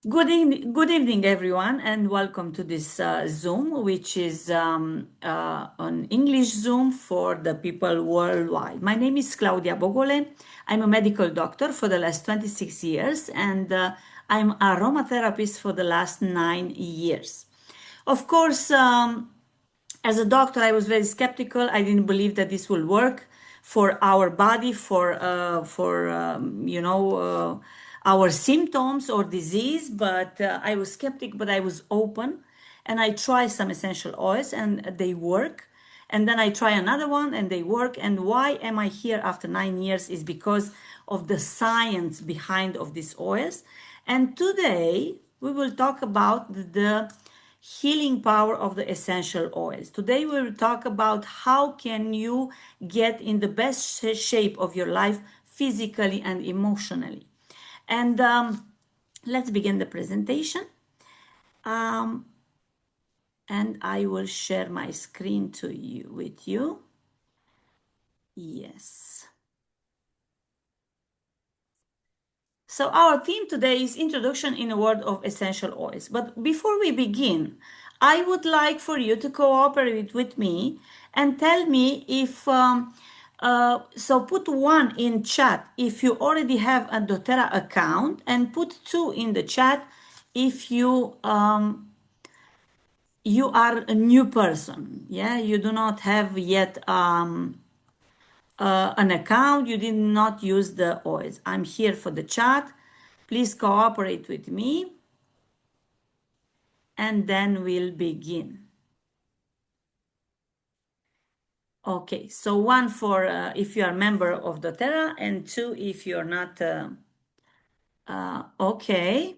Good evening, everyone, and welcome to this Zoom, which is an English Zoom for the people worldwide. My name is Claudia Bogole. I'm a medical doctor for the last 26 years, and I'm a aromatherapist for the last 9 years. Of course, as a doctor, I was very skeptical. I didn't believe that this will work for our body, for our symptoms or disease. But I was skeptic, but I was open, and I tried some essential oils, and they work. And then I try another one, and they work. And why am I here after 9 years? Is because of the science behind of these oils. And today we will talk about the healing power of the essential oils. Today we will talk about how can you get in the best shape of your life physically and emotionally. And let's begin the presentation. Um, and I will share my screen with you. Yes. So our theme today is introduction in a world of essential oils. But before we begin, I would like for you to cooperate with me and tell me if, so put one in chat if you already have a doTERRA account, and put two in the chat if you are a new person. Yeah, you do not have yet an account, you did not use the oils. I'm here for the chat. Please cooperate with me, and then we'll begin. Okay, so one for if you are a member of doTERRA, and two if you're not. Okay,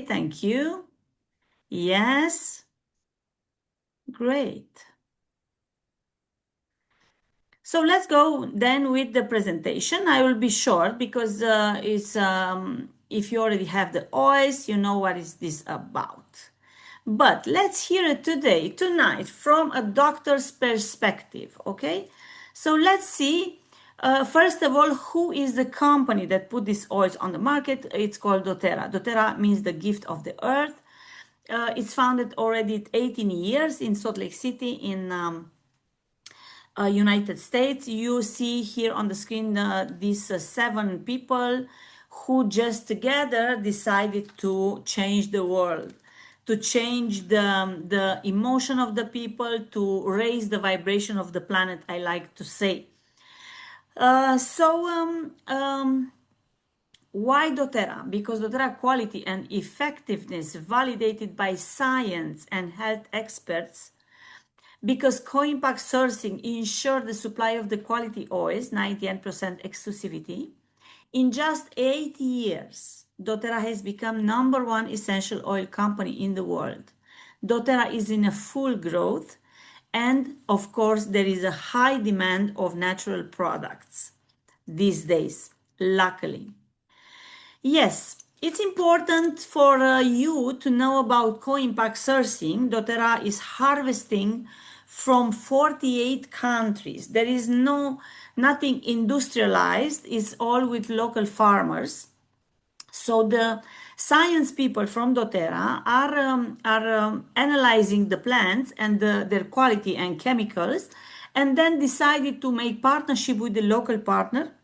thank you. Yes, great. So let's go then with the presentation. I will be short because if you already have the oils, you know what is this about. But let's hear it tonight, from a doctor's perspective, okay? So let's see, first of all, who is the company that put these oils on the market? It's called doTERRA. doTERRA means the gift of the earth. It's founded already 18 years in Salt Lake City in United States. You see here on the screen these seven people who just together decided to change the world, to change the emotion of the people, to raise the vibration of the planet, I like to say. Why doTERRA? Because doTERRA quality and effectiveness validated by science and health experts, because co-impact sourcing ensure the supply of the quality oils, 98% exclusivity. In just 8 years, doTERRA has become number one essential oil company in the world. doTERRA is in a full growth, and of course there is a high demand of natural products these days, luckily. Yes, it's important for you to know about co-impact sourcing. doTERRA is harvesting from 48 countries. There is nothing industrialized. It's all with local farmers. So the science people from doTERRA are analyzing the plants and their quality and chemicals, and then decided to make partnership with the local partner.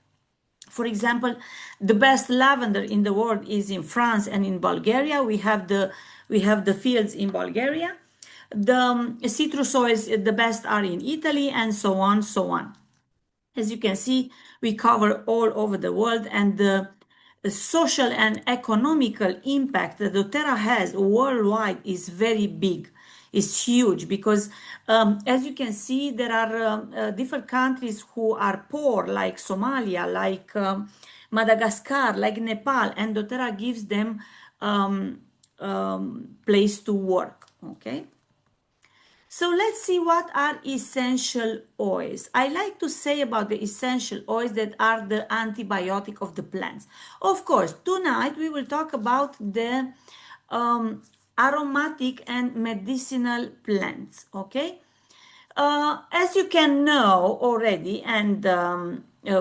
For example, the best lavender in the world is in France and in Bulgaria. We have the fields in Bulgaria. The citrus oils, the best are in Italy, and so on, so on. As you can see, we cover all over the world, and the social and economical impact that doTERRA has worldwide is very big. It's huge because, as you can see, there are different countries who are poor, like Somalia, like Madagascar, like Nepal, and doTERRA gives them place to work. Okay. So let's see what are essential oils. I like to say about the essential oils that are the antibiotic of the plants. Of course, tonight we will talk about the aromatic and medicinal plants, okay? As you can know already, and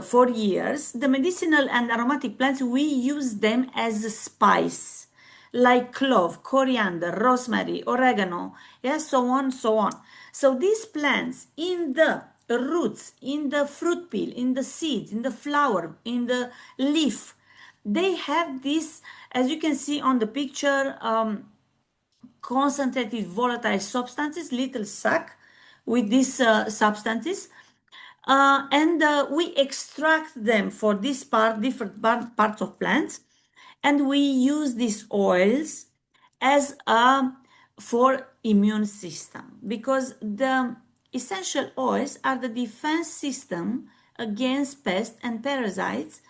for years, the medicinal and aromatic plants, we use them as a spice, like clove, coriander, rosemary, oregano, yes, so on, so on. So these plants in the roots, in the fruit peel, in the seeds, in the flower, in the leaf, they have this, as you can see on the picture, concentrated volatile substances, little sac with these substances, and we extract them for this part, different parts of plants, and we use these oils as a for immune system, because the essential oils are the defense system against pests and parasites,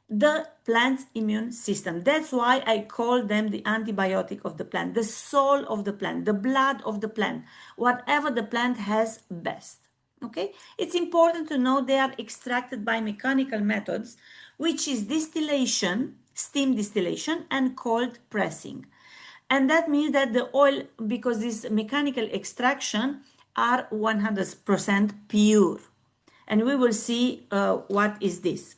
the plant's immune system. That's why I call them the antibiotic of the plant, the soul of the plant, the blood of the plant, whatever the plant has best. Okay, it's important to know they are extracted by mechanical methods, which is distillation, steam distillation, and cold pressing. And that means that the oil, because this mechanical extraction, are 100% pure. And we will see what is this.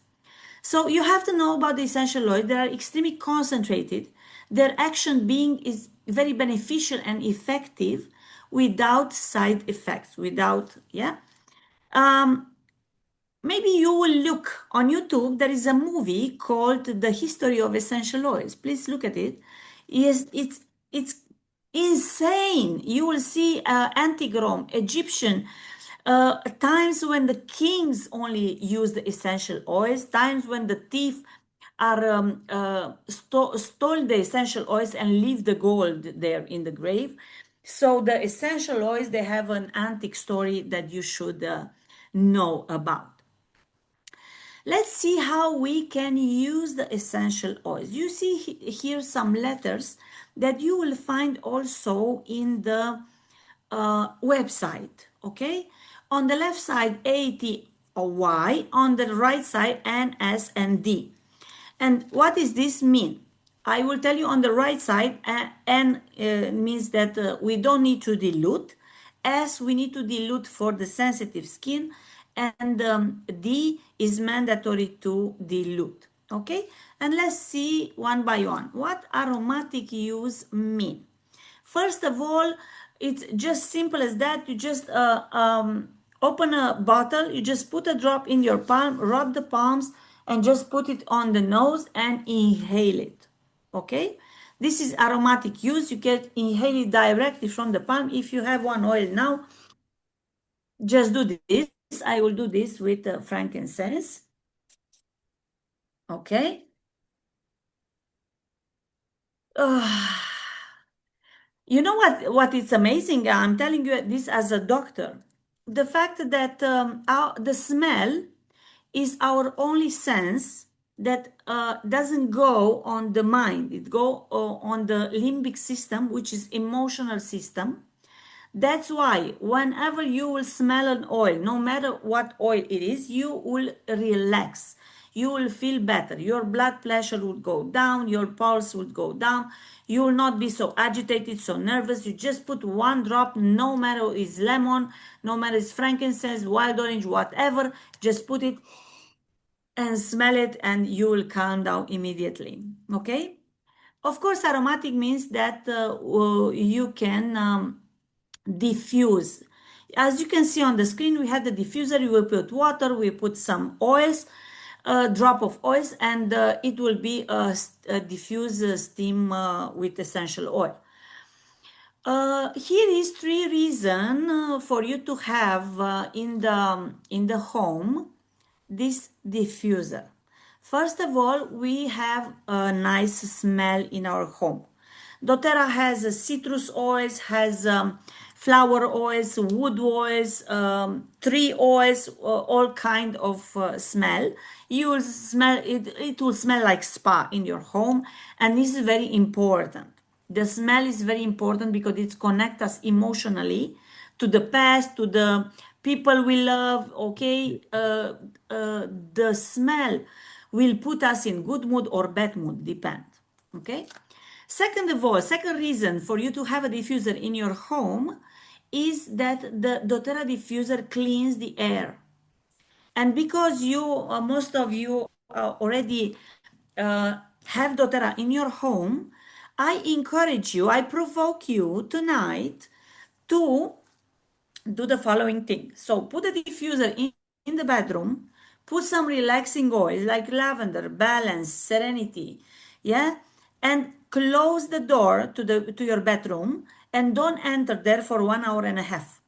So you have to know about the essential oils. They are extremely concentrated. Their action being is very beneficial and effective without side effects, without, yeah. Um, Maybe you will look on YouTube. There is a movie called The History of Essential Oils. Please look at it. Yes, it's insane. You will see Antigrom, Egyptian, times when the kings only use the essential oils, times when the thief are stole the essential oils and leave the gold there in the grave. So the essential oils, they have an antique story that you should know about. Let's see how we can use the essential oils. You see here some letters that you will find also in the website, okay? On the left side, A, T, or Y. On the right side, N, S, and D. And what does this mean? I will tell you on the right side, N means that we don't need to dilute. S, we need to dilute for the sensitive skin. And D is mandatory to dilute. Okay? And let's see one by one. What aromatic use mean? First of all, it's just simple as that. You just open a bottle, you just put a drop in your palm, rub the palms, and just put it on the nose and inhale it. Okay? This is aromatic use. You can inhale it directly from the palm. If you have one oil now, just do this. I will do this with frankincense. Okay? You know what is amazing? I'm telling you this as a doctor. The fact that the smell is our only sense that doesn't go on the mind. It go on the limbic system, which is emotional system. That's why whenever you will smell an oil, no matter what oil it is, you will relax. You will feel better. Your blood pressure will go down. Your pulse will go down. You will not be so agitated, so nervous. You just put one drop, no matter it's lemon, no matter it's frankincense, wild orange, whatever. Just put it and smell it, and you will calm down immediately. Okay? Of course, aromatic means that you can diffuse. As you can see on the screen, we have the diffuser. We will put water, we put some oils, a drop of oils, and it will be a diffuse steam with essential oil. Here is three reasons for you to have in the home this diffuser. First of all, we have a nice smell in our home. doTERRA has citrus oils, has flower oils, wood oils, tree oils, all kind of smell. You will smell it, it will smell like spa in your home, and this is very important. The smell is very important because it connects us emotionally to the past, to the people we love. Okay, the smell will put us in good mood or bad mood, depend. Okay. Second of all, second reason for you to have a diffuser in your home is that the doTERRA diffuser cleans the air. And because you, most of you already have doTERRA in your home, I encourage you, I provoke you tonight to do the following thing. So put the diffuser in the bedroom, put some relaxing oils like lavender, balance, serenity, yeah, and close the door to your bedroom and don't enter there for 1 hour and a half.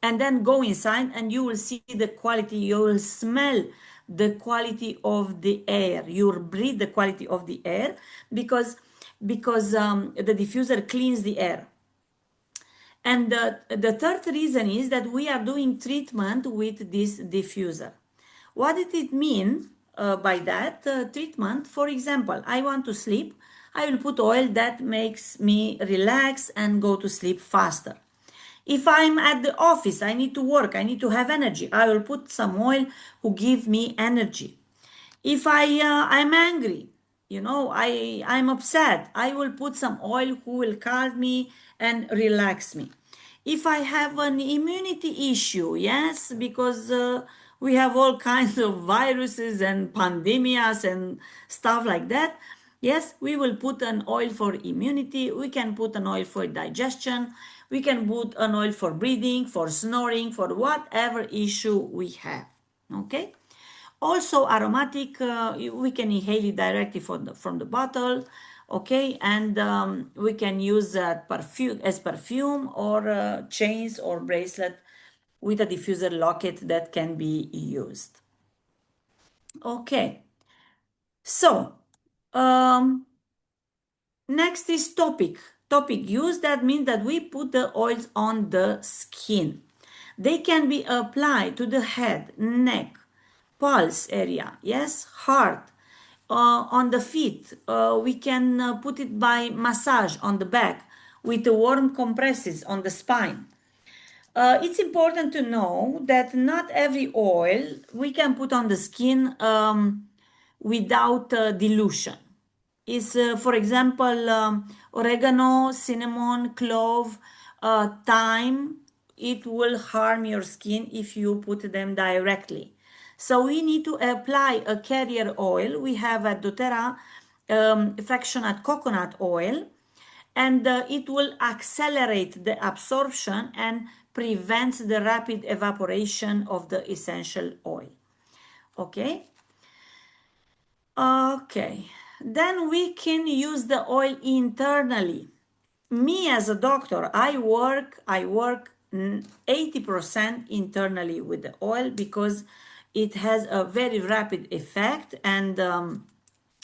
And then go inside and you will see the quality, you will smell the quality of the air, you will breathe the quality of the air because the diffuser cleans the air. And the third reason is that we are doing treatment with this diffuser. What did it mean by that treatment? For example, I want to sleep. I will put oil that makes me relax and go to sleep faster. If I'm at the office, I need to work, I need to have energy. I will put some oil who give me energy. If I'm angry, I'm upset, I will put some oil who will calm me and relax me. If I have an immunity issue, yes, because we have all kinds of viruses and pandemias and stuff like that, yes, we will put an oil for immunity, we can put an oil for digestion, we can put an oil for breathing, for snoring, for whatever issue we have. Okay. Also aromatic, we can inhale it directly from the bottle, okay, and we can use perfume or chains or bracelet with a diffuser locket that can be used. Okay, so um, next is topic use. That means that we put the oils on the skin. They can be applied to the head, neck, pulse area, yes, heart, on the feet. We can put it by massage on the back with the warm compresses on the spine. It's important to know that not every oil we can put on the skin without dilution. Is for example, oregano, cinnamon, clove, thyme. It will harm your skin if you put them directly. So we need to apply a carrier oil. We have at doTERRA fractionate coconut oil, and it will accelerate the absorption and prevents the rapid evaporation of the essential oil. Okay. Okay, then we can use the oil internally. Me as a doctor, I work 80% internally with the oil because it has a very rapid effect, and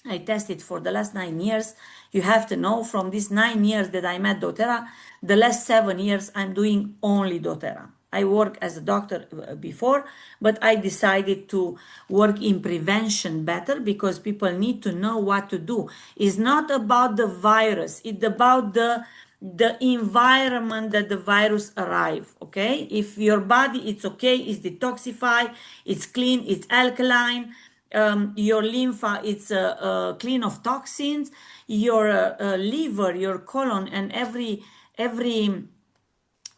I tested for the last 9 years. You have to know from these 9 years that I'm at doTERRA, the last 7 years I'm doing only doTERRA. I work as a doctor before, but I decided to work in prevention better because people need to know what to do. It's not about the virus, it's about the environment that the virus arrive. Okay, if your body it's okay, it's detoxified, it's clean, it's alkaline, your lymph it's clean of toxins, your liver, your colon, and every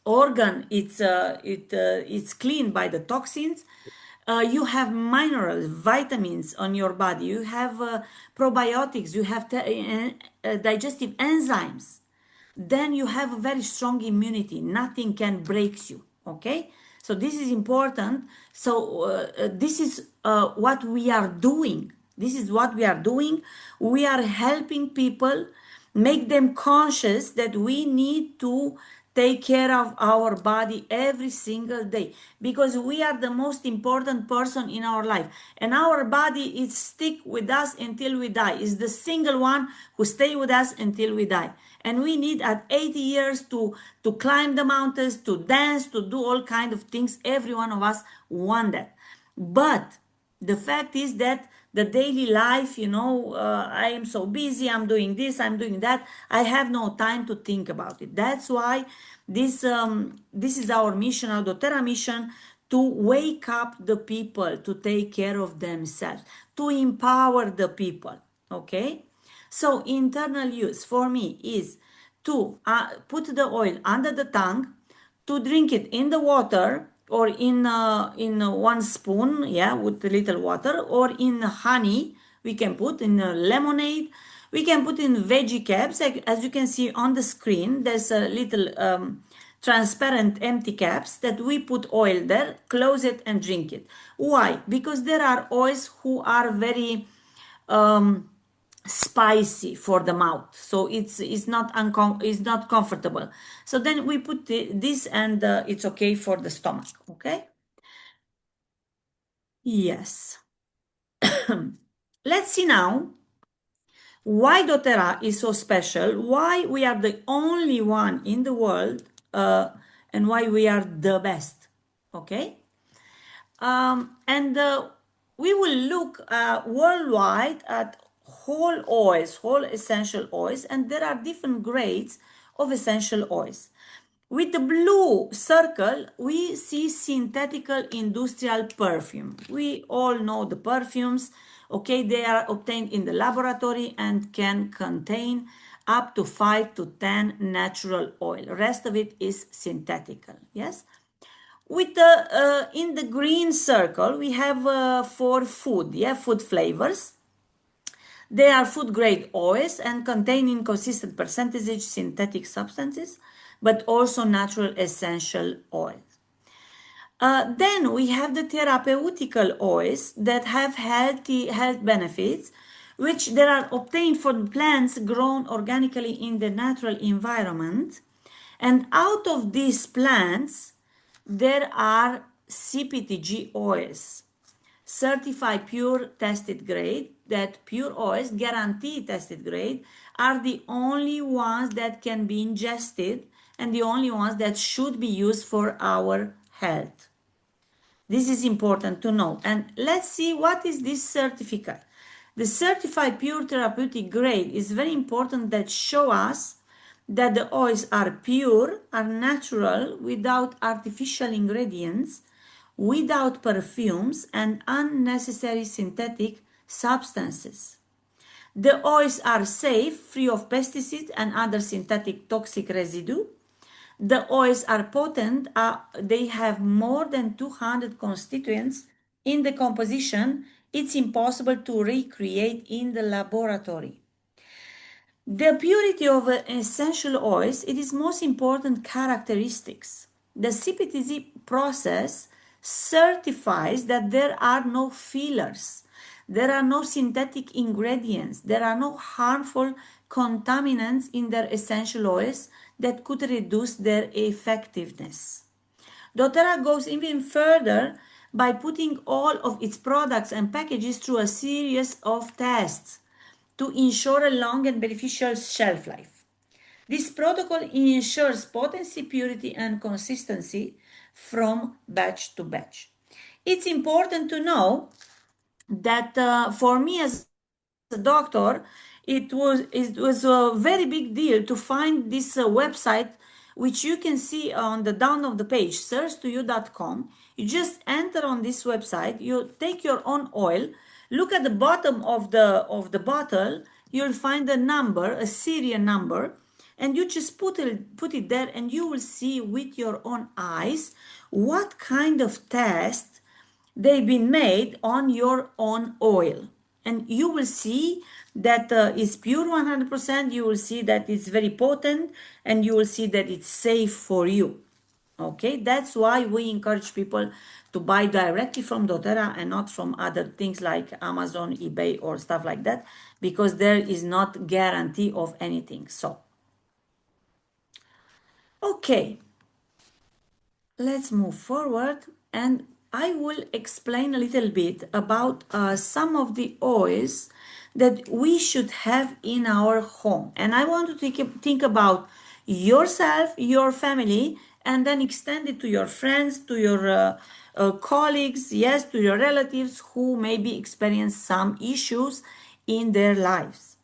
organ it's cleaned by the toxins. You have minerals, vitamins on your body, you have probiotics, you have digestive enzymes, then you have a very strong immunity, nothing can break you. Okay, so this is important. So this is what we are doing, we are helping people, make them conscious that we need to take care of our body every single day because we are the most important person in our life, and our body is stick with us until we die, is the single one who stay with us until we die. And we need at 80 years to climb the mountains, to dance, to do all kind of things. Every one of us want that. But the fact is that the daily life, I am so busy, I'm doing this, I'm doing that, I have no time to think about it. That's why this is our mission, our doTERRA mission, to wake up the people to take care of themselves, to empower the people. Okay, so internal use for me is to put the oil under the tongue, to drink it in the water or in one spoon, yeah, with a little water, or in honey. We can put in lemonade. We can put in veggie caps, like, as you can see on the screen. There's a little transparent empty caps that we put oil there, close it and drink it. Why? Because there are oils who are very spicy for the mouth, so it's not comfortable. So then we put this, and it's okay for the stomach. Okay. Yes. Let's see now why doTERRA is so special, why we are the only one in the world, and why we are the best. Okay. And we will look worldwide at whole oils, whole essential oils, and there are different grades of essential oils. With the blue circle, we see synthetical industrial perfume. We all know the perfumes, okay? They are obtained in the laboratory and can contain up to 5 to 10 natural oil. The rest of it is synthetical, yes? With the in the green circle, we have for food, yeah, food flavors. They are food grade oils and containing consistent percentage synthetic substances, but also natural essential oils. Then we have the therapeutical oils that have health benefits, which they are obtained from plants grown organically in the natural environment. And out of these plants, there are CPTG oils, certified pure tested grade, that pure oils guarantee tested grade, are the only ones that can be ingested and the only ones that should be used for our health. This is important to know. And let's see what is this certificate. The certified pure therapeutic grade is very important, that show us that the oils are pure, are natural, without artificial ingredients, without perfumes and unnecessary synthetic substances. The oils are safe, free of pesticides and other synthetic toxic residue. The oils are potent, they have more than 200 constituents in the composition. It's impossible to recreate in the laboratory. The purity of essential oils, it is most important characteristics. The CPTZ process certifies that there are no fillers, there are no synthetic ingredients, there are no harmful contaminants in their essential oils that could reduce their effectiveness. doTERRA goes even further by putting all of its products and packages through a series of tests to ensure a long and beneficial shelf life. This protocol ensures potency, purity, and consistency from batch to batch. It's important to know that for me as a doctor, it was a very big deal to find this website, which you can see on the down of the page, search2you.com. You just enter on this website, you take your own oil, look at the bottom of the bottle, you'll find a number, a serial number, and you just put it there, and you will see with your own eyes what kind of test they've been made on your own oil, and you will see that it's pure 100%. You will see that it's very potent, and you will see that it's safe for you. Okay, that's why we encourage people to buy directly from doTERRA and not from other things like Amazon, eBay, or stuff like that, because there is not guarantee of anything. So okay, let's move forward, and I will explain a little bit about some of the oils that we should have in our home. And I want to think about yourself, your family, and then extend it to your friends, to your colleagues, yes, to your relatives who maybe experience some issues in their lives.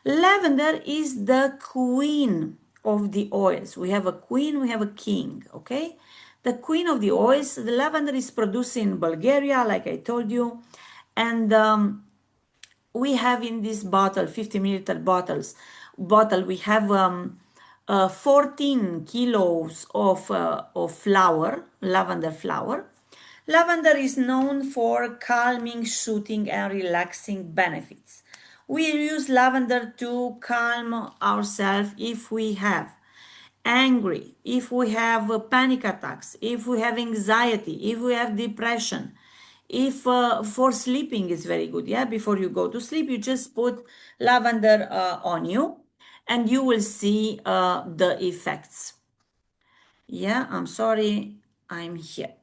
Lavender is the queen of the oils. We have a queen, we have a king, okay? The queen of the oils, the lavender is produced in Bulgaria, like I told you. And we have in this bottle, 50 milliliter bottle, we have 14 kilos of flower, lavender flower. Lavender is known for calming, soothing, and relaxing benefits. We use lavender to calm ourselves if we have angry, if we have panic attacks, if we have anxiety, if we have depression, if for sleeping is very good. Yeah, before you go to sleep, you just put lavender on you, and you will see the effects. Yeah, I'm sorry, I'm here.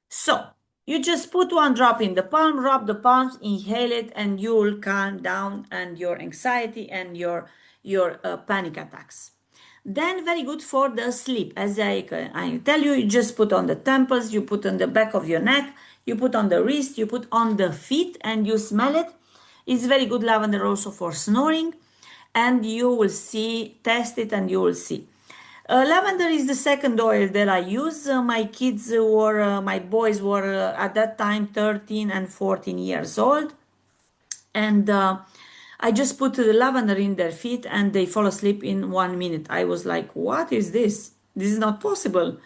So you just put one drop in the palm, rub the palms, inhale it, and you'll calm down and your anxiety and your panic attacks. Then very good for the sleep. As I tell you, you just put on the temples, you put on the back of your neck, you put on the wrist, you put on the feet, and you smell it. It's very good lavender also for snoring, and you will see, test it, and you will see. Lavender is the second oil that I use. My kids were, my boys were at that time 13 and 14 years old. And I just put the lavender in their feet and they fall asleep in 1 minute. I was like, what is this? This is not possible.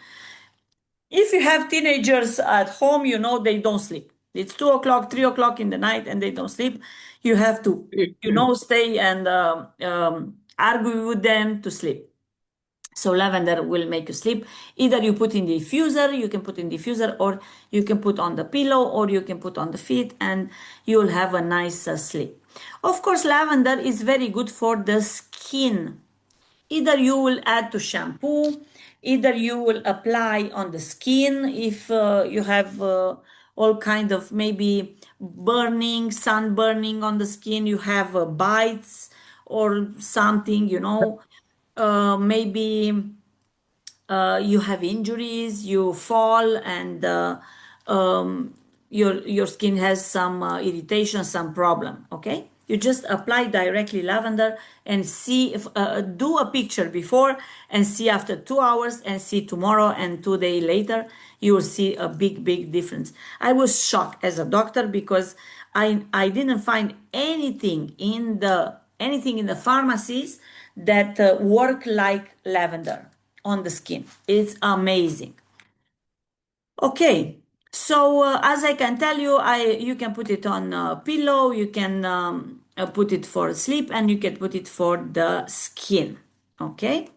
If you have teenagers at home, you know they don't sleep. It's 2 o'clock, 3 o'clock in the night and they don't sleep. You have to, stay and argue with them to sleep. So lavender will make you sleep. Either you put in the diffuser, you can put in diffuser, or you can put on the pillow, or you can put on the feet, and you'll have a nice sleep. Of course, lavender is very good for the skin. Either you will add to shampoo, either you will apply on the skin if you have all kind of maybe burning, sun burning on the skin, you have bites or something, maybe you have injuries, you fall, and your skin has some irritation, some problem. Okay, you just apply directly lavender and see if do a picture before and see after 2 hours and see tomorrow and 2 days later. You will see a big difference. I was shocked as a doctor because I didn't find anything in the pharmacies that work like lavender on the skin. It's amazing. Okay, so as I can tell you, you can put it on a pillow, you can put it for sleep, and you can put it for the skin. Okay.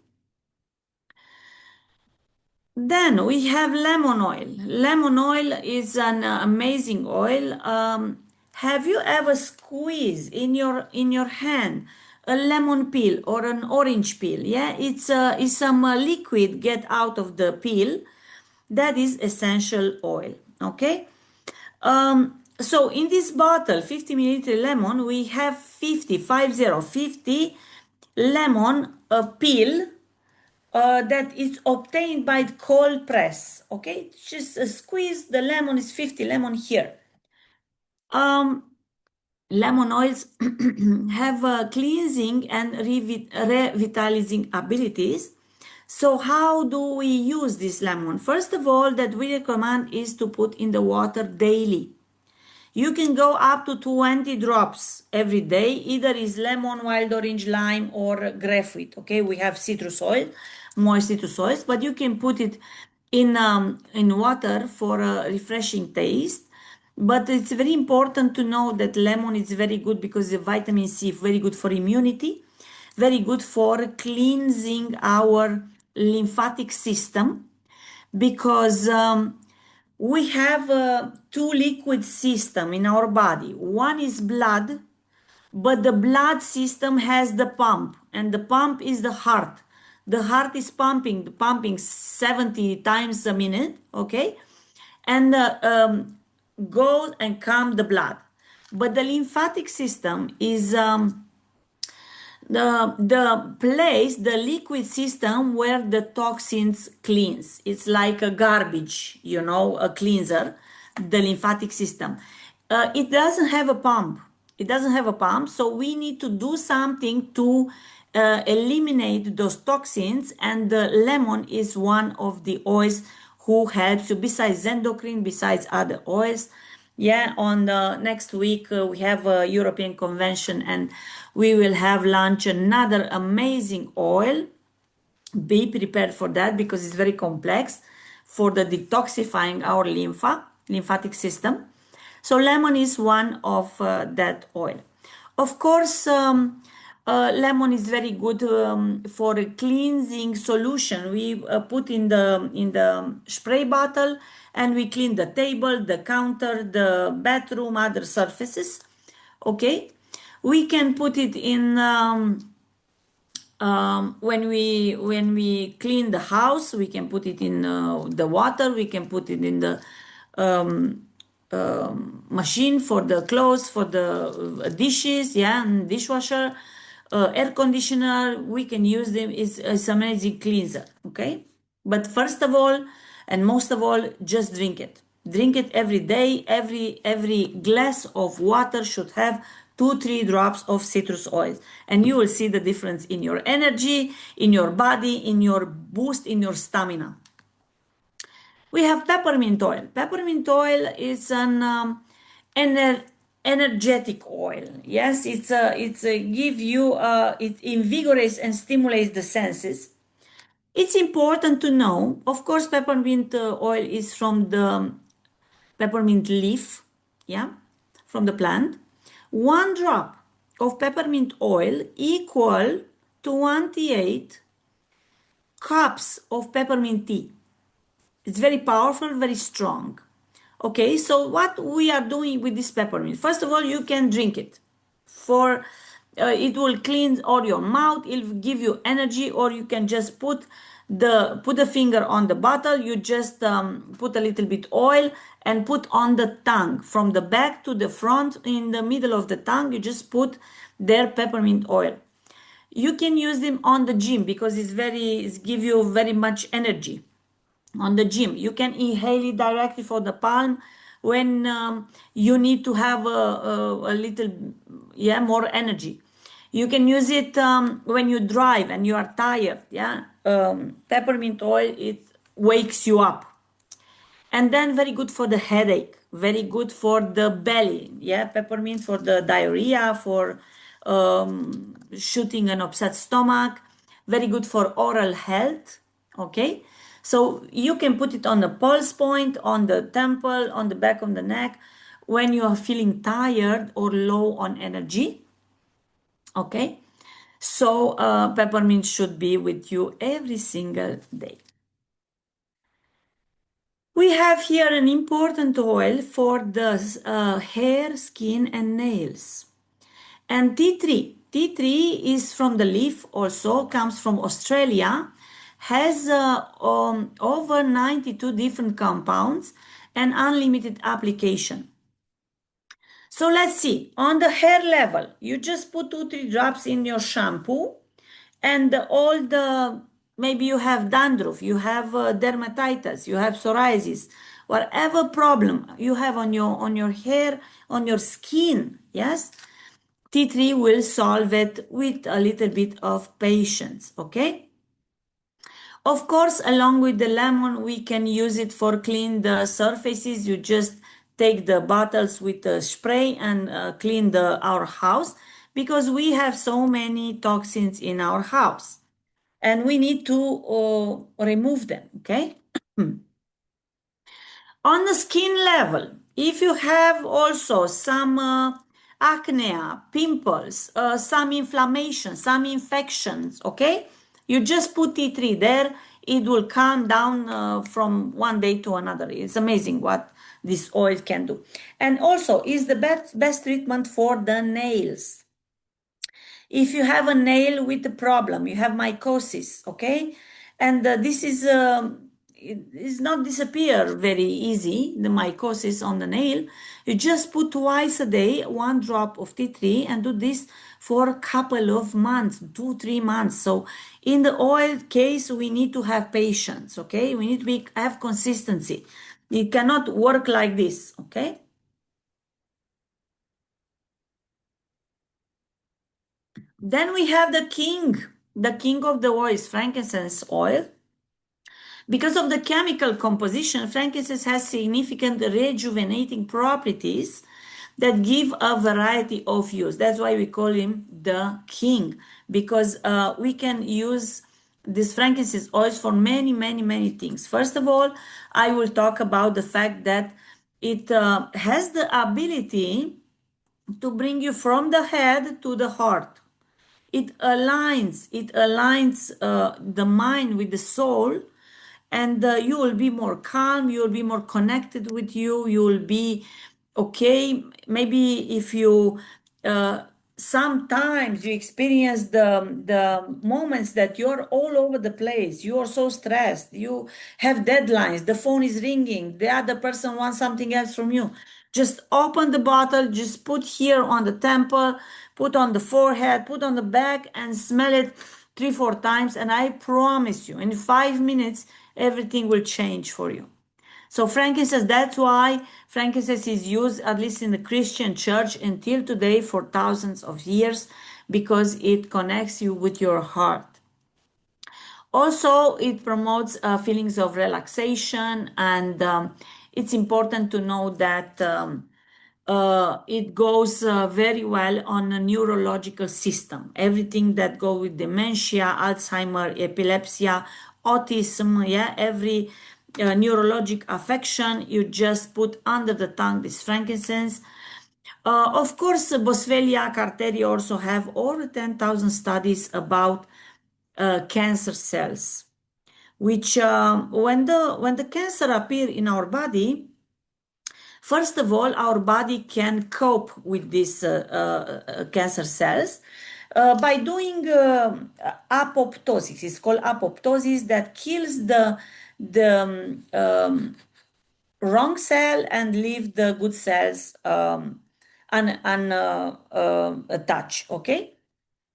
Then we have lemon oil. Lemon oil is an amazing oil. Have you ever squeezed in your hand a lemon peel or an orange peel? Yeah, it's some liquid get out of the peel. That is essential oil. Okay. So in this bottle, 50 milliliter lemon, we have 50 lemon peel that is obtained by cold press. Okay, just squeeze the lemon. Is 50 lemon here. Lemon oils have cleansing and revitalizing abilities. So how do we use this lemon? First of all, that we recommend is to put in the water daily. You can go up to 20 drops every day. Either is lemon, wild orange, lime, or grapefruit. Okay, we have citrus oil, moist citrus oils, but you can put it in water for a refreshing taste. But it's very important to know that lemon is very good because the vitamin C is very good for immunity, very good for cleansing our lymphatic system because we have two liquid system in our body. One is blood, but the blood system has the pump, and the pump is the heart. The heart is pumping 70 times a minute, okay, and goes and calm the blood. But the lymphatic system is the place, the liquid system where the toxins cleanse. It's like a garbage, a cleanser, the lymphatic system. It doesn't have a pump. It doesn't have a pump, so we need to do something to eliminate those toxins, and the lemon is one of the oils who helps you besides endocrine, besides other oils. Yeah, on the next week we have a European convention and we will have lunch another amazing oil. Be prepared for that because it's very complex for the detoxifying our lymphatic system. So lemon is one of that oil. Of course, lemon is very good for a cleansing solution. We put in the spray bottle, and we clean the table, the counter, the bathroom, other surfaces. Okay, we can put it in when we clean the house. We can put it in the water. We can put it in the machine for the clothes, for the dishes, yeah, and dishwasher, air conditioner. We can use them. It's amazing cleanser. Okay, but first of all, and most of all, just drink it. Drink it every day. Every glass of water should have 2-3 drops of citrus oil, and you will see the difference in your energy, in your body, in your boost, in your stamina. We have peppermint oil. Peppermint oil is an ener- energetic oil. Yes, it's give you it invigorates and stimulates the senses. It's important to know. Of course, peppermint oil is from the peppermint leaf, yeah, from the plant. 1 drop of peppermint oil equal to 28 cups of peppermint tea. It's very powerful, very strong. Okay, so what we are doing with this peppermint? First of all, you can drink it. For it will clean all your mouth. It'll give you energy, or you can just put the finger on the bottle. You just put a little bit oil and put on the tongue from the back to the front. In the middle of the tongue, you just put their peppermint oil. You can use them on the gym because it's give you very much energy on the gym. You can inhale it directly for the palm when you need to have a little, yeah, more energy. You can use it when you drive and you are tired. Yeah, peppermint oil, it wakes you up. And then very good for the headache, very good for the belly. Yeah, peppermint for the diarrhea, for shooting an upset stomach, very good for oral health. Okay, so you can put it on the pulse point, on the temple, on the back of the neck when you are feeling tired or low on energy. Okay, so peppermint should be with you every single day. We have here an important oil for the hair, skin, and nails. And tea tree. Tea tree is from the leaf, also comes from Australia, has over 92 different compounds and unlimited application. So let's see. On the hair level, you just put 2-3 drops in your shampoo, and all the, maybe you have dandruff, you have dermatitis, you have psoriasis, whatever problem you have on your hair, on your skin. Yes, tea tree will solve it with a little bit of patience. Okay. Of course, along with the lemon, we can use it for clean the surfaces. You just take the bottles with the spray and clean our house, because we have so many toxins in our house and we need to remove them. Okay. On the skin level, if you have also some acne, pimples, some inflammation, some infections, okay, you just put tea tree there. It will calm down from one day to another. It's amazing what this oil can do. And also is the best treatment for the nails. If you have a nail with a problem, you have mycosis, okay, and this it is not disappear very easy, the mycosis on the nail. You just put twice a day 1 drop of tea tree and do this for a couple of months, 2-3 months. So in the oil case, we need to have patience. Okay, we need to have consistency. It cannot work like this. Okay. Then we have the king of the oils, frankincense oil. Because of the chemical composition, frankincense has significant rejuvenating properties that give a variety of use. That's why we call him the king, because we can use this frankincense oils for many, many, many things. First of all, I will talk about the fact that it has the ability to bring you from the head to the heart. It aligns the mind with the soul, and you will be more calm, you will be more connected with you will be okay. Maybe if you uh, sometimes you experience the moments that you're all over the place, you are so stressed, you have deadlines, the phone is ringing, the other person wants something else from you. Just open the bottle, just put here on the temple, put on the forehead, put on the back, and smell it 3 4 times, and I promise you in 5 minutes everything will change for you. So frankincense, that's why frankincense is used, at least in the Christian church, until today for thousands of years, because it connects you with your heart. Also, it promotes feelings of relaxation, and it's important to know that it goes very well on a neurological system. Everything that go with dementia, Alzheimer, epilepsy, autism, yeah, every neurologic affection, you just put under the tongue this frankincense. Of course, Boswellia carteri also have over 10,000 studies about cancer cells, which when the cancer appear in our body, first of all, our body can cope with these cancer cells by doing apoptosis. It's called apoptosis, that kills the wrong cell and leave the good cells untouched. Okay,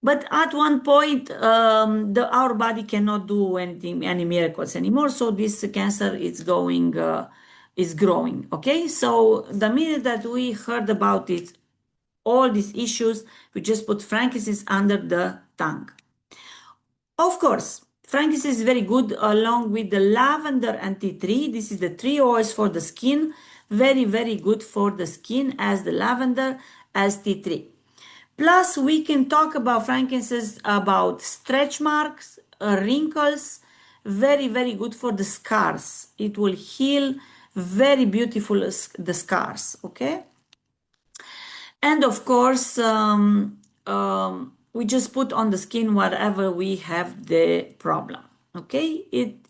but at one point, our body cannot do anything, any miracles anymore. So this cancer is growing. Okay, so the minute that we heard about it, all these issues, we just put frankincense under the tongue. Of course, frankincense is very good along with the lavender and tea tree. This is the three oils for the skin. Very, very good for the skin as the lavender, as tea tree. Plus, we can talk about frankincense about stretch marks, wrinkles. Very, very good for the scars. It will heal very beautiful the scars. Okay. And of course, we just put on the skin wherever we have the problem. Okay, it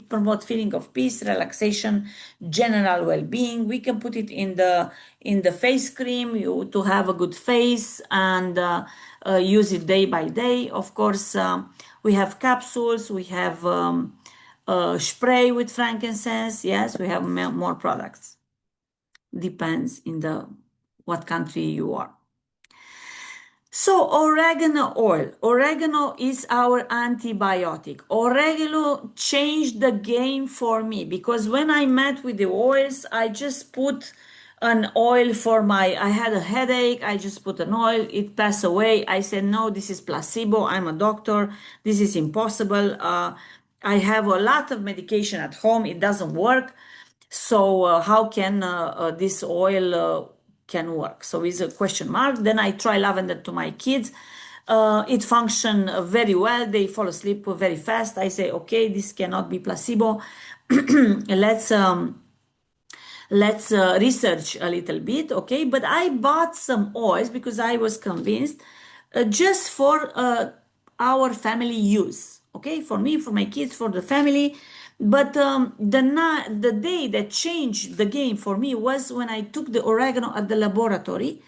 promotes feeling of peace, relaxation, general well-being. We can put it in the face cream to have a good face, and use it day by day. Of course, we have capsules, we have spray with frankincense. Yes, we have more products. Depends in the what country you are. So oregano oil. Oregano is our antibiotic. Oregano changed the game for me, because when I met with the oils, I just put an oil for I had a headache. I just put an oil. It passed away. I said, no, this is placebo. I'm a doctor. This is impossible. I have a lot of medication at home. It doesn't work. So how can this oil can work? So it's a question mark. Then I try lavender to my kids. It functions very well. They fall asleep very fast. I say, okay, this cannot be placebo. Let's research a little bit. Okay, but I bought some oils because I was convinced, just for our family use. Okay, for me, for my kids, for the family. But the day that changed the game for me was when I took the oregano at the laboratory,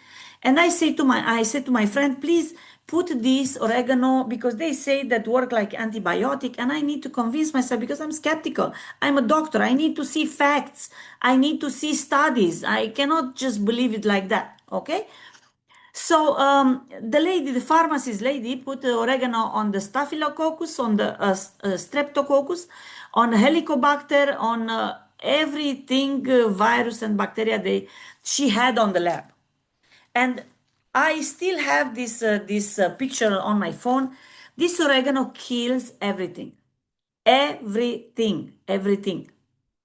and I said to my friend, please put this oregano, because they say that work like antibiotic, and I need to convince myself, because I'm skeptical. I'm a doctor. I need to see facts. I need to see studies. I cannot just believe it like that. Okay. So the pharmacist lady, put the oregano on the staphylococcus, on the streptococcus, on helicobacter, on everything virus and bacteria she had on the lab. And I still have this picture on my phone. This oregano kills everything, everything.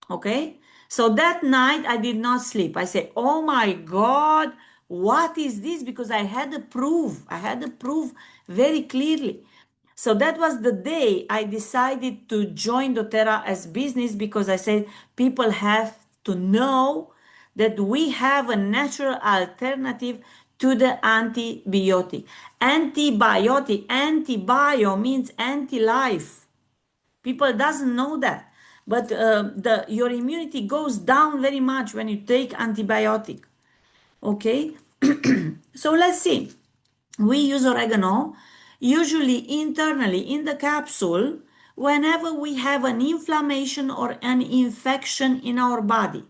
Okay. So that night I did not sleep. I said, oh my God, what is this? Because I had the proof. I had the proof very clearly. So that was the day I decided to join doTERRA as business, because I said people have to know that we have a natural alternative to the antibiotic. Antibiotic, antibio means anti-life. People doesn't know that, but your immunity goes down very much when you take antibiotic. Okay, so let's see. We use oregano usually internally in the capsule whenever we have an inflammation or an infection in our body.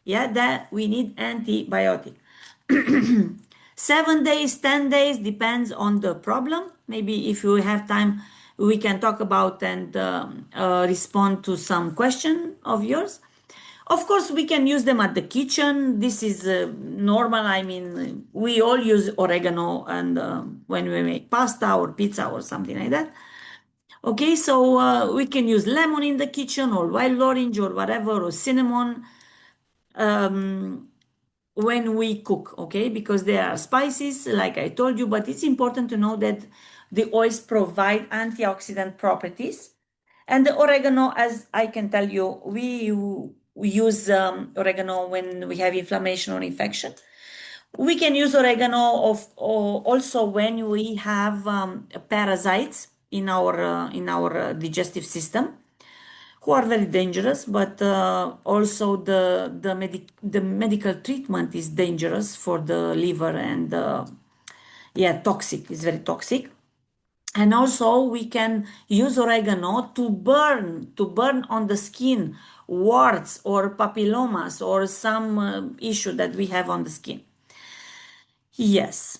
Yeah, that we need antibiotic. 7 days, 10 days depends on the problem. Maybe if you have time, we can talk about and respond to some question of yours. Of course, we can use them at the kitchen. This is normal. I mean, we all use oregano and when we make pasta or pizza or something like that. Okay, so we can use lemon in the kitchen or wild orange or whatever or cinnamon when we cook, okay, because there are spices, like I told you, but it's important to know that the oils provide antioxidant properties. And the oregano, as I can tell you, we use oregano when we have inflammation or infection. We can use oregano also when we have parasites in our digestive system, who are very dangerous, but also the medical treatment is dangerous for the liver and yeah, toxic. It's very toxic. And also we can use oregano to burn on the skin warts or papillomas or some issue that we have on the skin. Yes.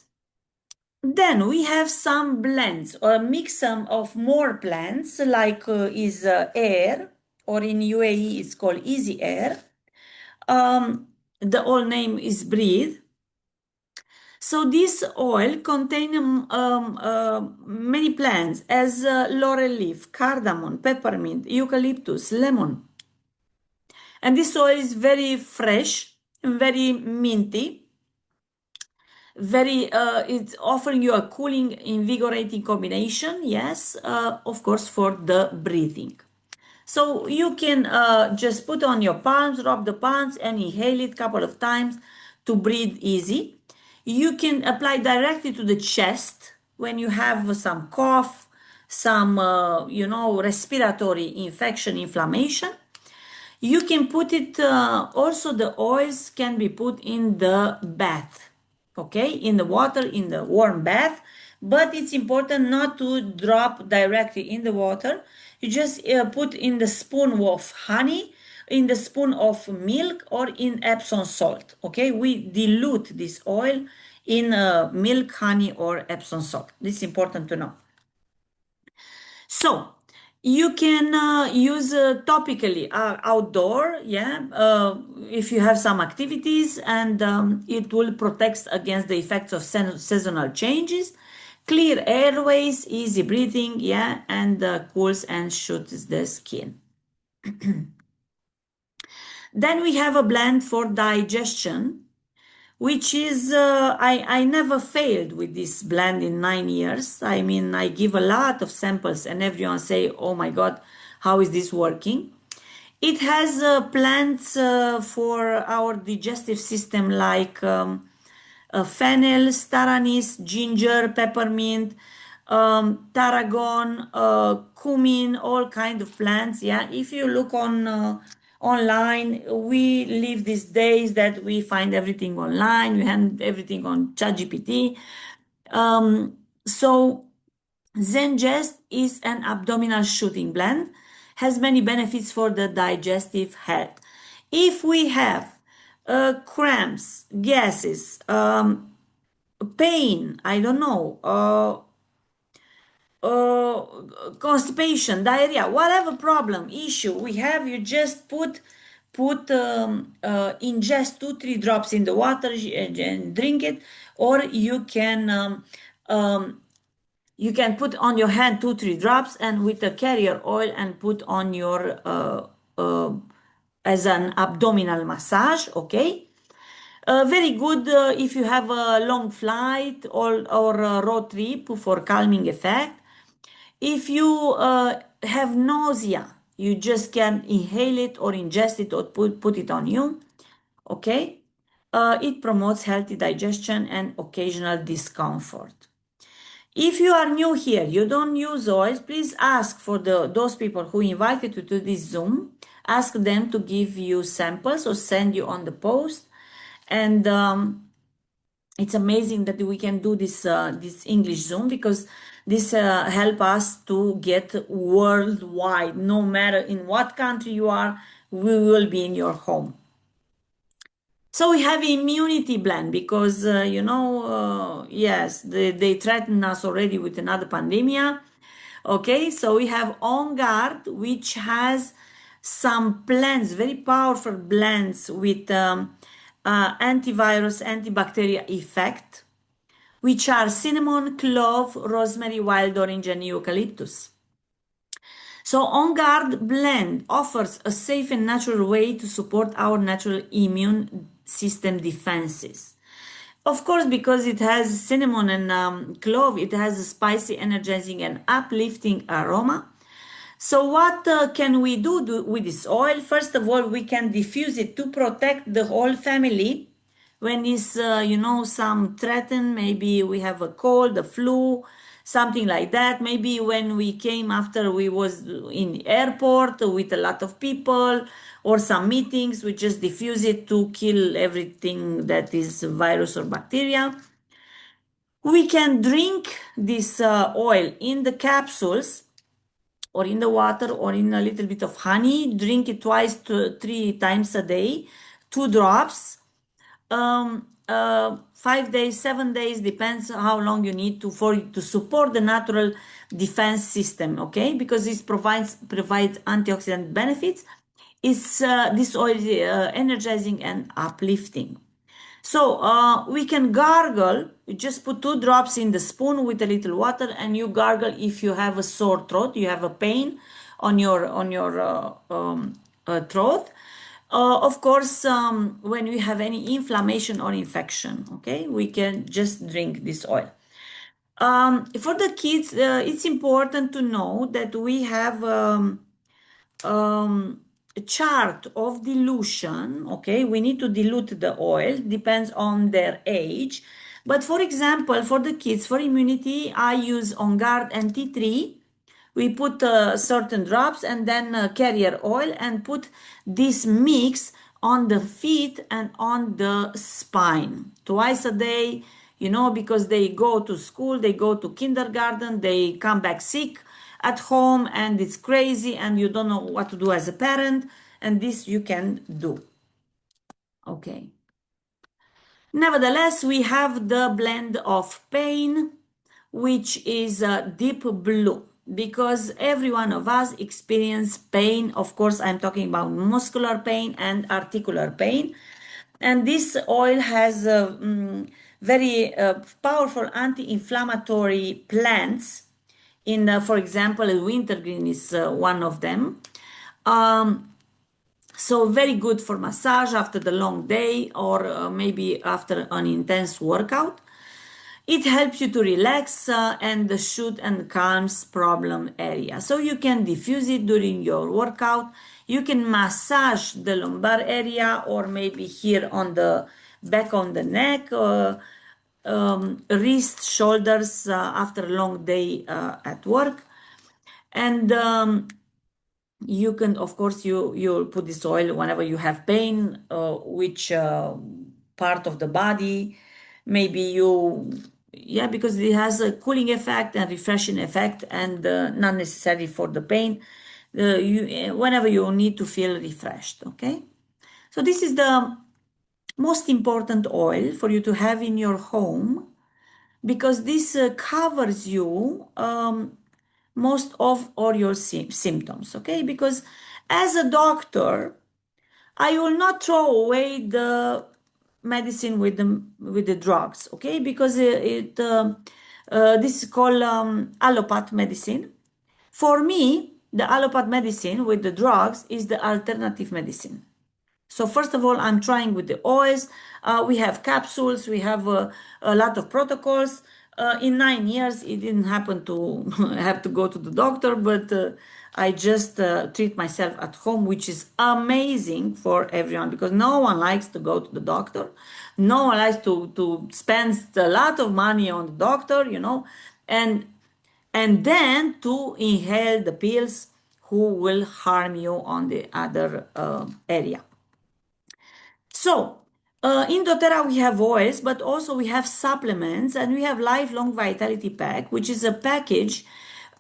Then we have some blends or a mix of more plants like is air, or in UAE it's called easy air. The oil name is breathe. So this oil contains many plants as laurel leaf, cardamom, peppermint, eucalyptus, lemon. And this oil is very fresh, very minty, very it's offering you a cooling, invigorating combination. Yes, of course, for the breathing. So you can just put on your palms, rub the palms and inhale it a couple of times to breathe easy. You can apply directly to the chest when you have some cough, some respiratory infection, inflammation. You can put it also, the oils can be put in the bath, okay, in the water, in the warm bath, but it's important not to drop directly in the water. You just put in the spoon of honey, in the spoon of milk, or in Epsom salt, okay. We dilute this oil in milk, honey, or Epsom salt. This is important to know. So you can use topically outdoor, yeah, if you have some activities, and it will protect against the effects of seasonal changes, clear airways, easy breathing, yeah, and cools and shoots the skin. Then we have a blend for digestion, which is I never failed with this blend in 9 years. I mean, I give a lot of samples and everyone say, oh my god, how is this working? It has plants for our digestive system, like fennel, star anise, ginger, peppermint, tarragon, cumin, all kind of plants. Yeah, if you look on online, we live these days that we find everything online. We have everything on ChatGPT. So Zengest is an abdominal shooting blend, has many benefits for the digestive health. If we have cramps, gases, pain, I don't know, constipation, diarrhea, whatever problem, issue we have, you just ingest 2-3 drops in the water and drink it, or you can put on your hand 2-3 drops and with a carrier oil and put on your as an abdominal massage, okay. Very good if you have a long flight or a road trip for calming effect. If you have nausea, you just can inhale it or ingest it or put it on you, okay. It promotes healthy digestion and occasional discomfort. If you are new here, you don't use oils, please ask for those people who invited you to this Zoom. Ask them to give you samples or send you on the post. And it's amazing that we can do this English Zoom, because this help us to get worldwide. No matter in what country you are, we will be in your home. So we have immunity blend because yes, they threaten us already with another pandemic. Okay, so we have On Guard, which has some blends, very powerful blends with antivirus, antibacterial effect, which are cinnamon, clove, rosemary, wild orange, and eucalyptus. So On Guard blend offers a safe and natural way to support our natural immune system defenses. Of course, because it has cinnamon and clove, it has a spicy, energizing, and uplifting aroma. So what can we do with this oil? First of all, we can diffuse it to protect the whole family when is some threaten. Maybe we have a cold, a flu, something like that. Maybe when we came after we was in airport with a lot of people or some meetings, we just diffuse it to kill everything that is virus or bacteria. We can drink this oil in the capsules or in the water or in a little bit of honey. Drink it twice to 3 times a day, 2 drops. 5 days, 7 days, depends how long you need to support the natural defense system. Okay, because this provides antioxidant benefits. Is this oil energizing and uplifting? So we can gargle. You just put 2 drops in the spoon with a little water, and you gargle if you have a sore throat, you have a pain on your throat. Of course, when we have any inflammation or infection, okay, we can just drink this oil. For the kids, it's important to know that we have a chart of dilution. Okay, we need to dilute the oil, depends on their age. But for example, for the kids, for immunity, I use On Guard and tea tree. We put certain drops and then carrier oil, and put this mix on the feet and on the spine twice a day, because they go to school, they go to kindergarten, they come back sick at home, and it's crazy, and you don't know what to do as a parent, and this you can do. Okay. Nevertheless, we have the blend of pain, which is deep blue, because every one of us experience pain. Of course, I'm talking about muscular pain and articular pain. And this oil has very powerful anti-inflammatory plants. For example, wintergreen is one of them. So very good for massage after the long day, or maybe after an intense workout. It helps you to relax and soothe and calms problem area. So you can diffuse it during your workout. You can massage the lumbar area, or maybe here on the back on the neck, wrist, shoulders after a long day at work. And you can, of course, you'll put this oil whenever you have pain, which part of the body. Maybe because it has a cooling effect and refreshing effect, and not necessarily for the pain. Whenever you need to feel refreshed. Okay, so this is the most important oil for you to have in your home, because this covers you most of all your symptoms. Okay, because as a doctor, I will not throw away the medicine with the drugs. Okay, because this is called allopath medicine. For me, the allopath medicine with the drugs is the alternative medicine. So first of all, I'm trying with the oils. We have capsules. We have a lot of protocols. In 9 years, it didn't happen to have to go to the doctor, but I just treat myself at home, which is amazing for everyone because no one likes to go to the doctor. No one likes to spend a lot of money on the doctor, and then to inhale the pills who will harm you on the other area. So, in doTERRA we have oils, but also we have supplements and we have lifelong vitality pack, which is a package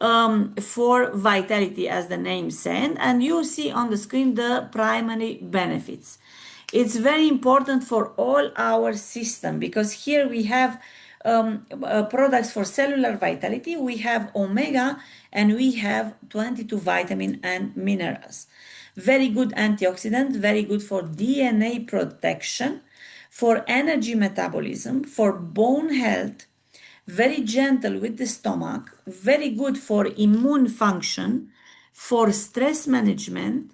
for vitality, as the name said. And you see on the screen the primary benefits. It's very important for all our system because here we have products for cellular vitality. We have omega and we have 22 vitamin and minerals. Very good antioxidant, very good for DNA protection, for energy metabolism, for bone health, very gentle with the stomach, very good for immune function, for stress management,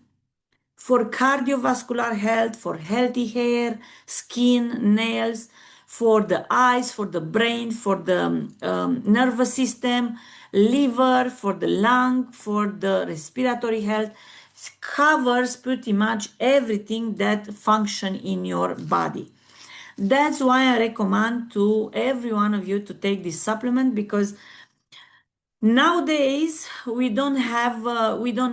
for cardiovascular health, for healthy hair, skin, nails, for the eyes, for the brain, for the nervous system, liver, for the lung, for the respiratory health. It covers pretty much everything that function in your body. That's why I recommend to every one of you to take this supplement because nowadays, we don't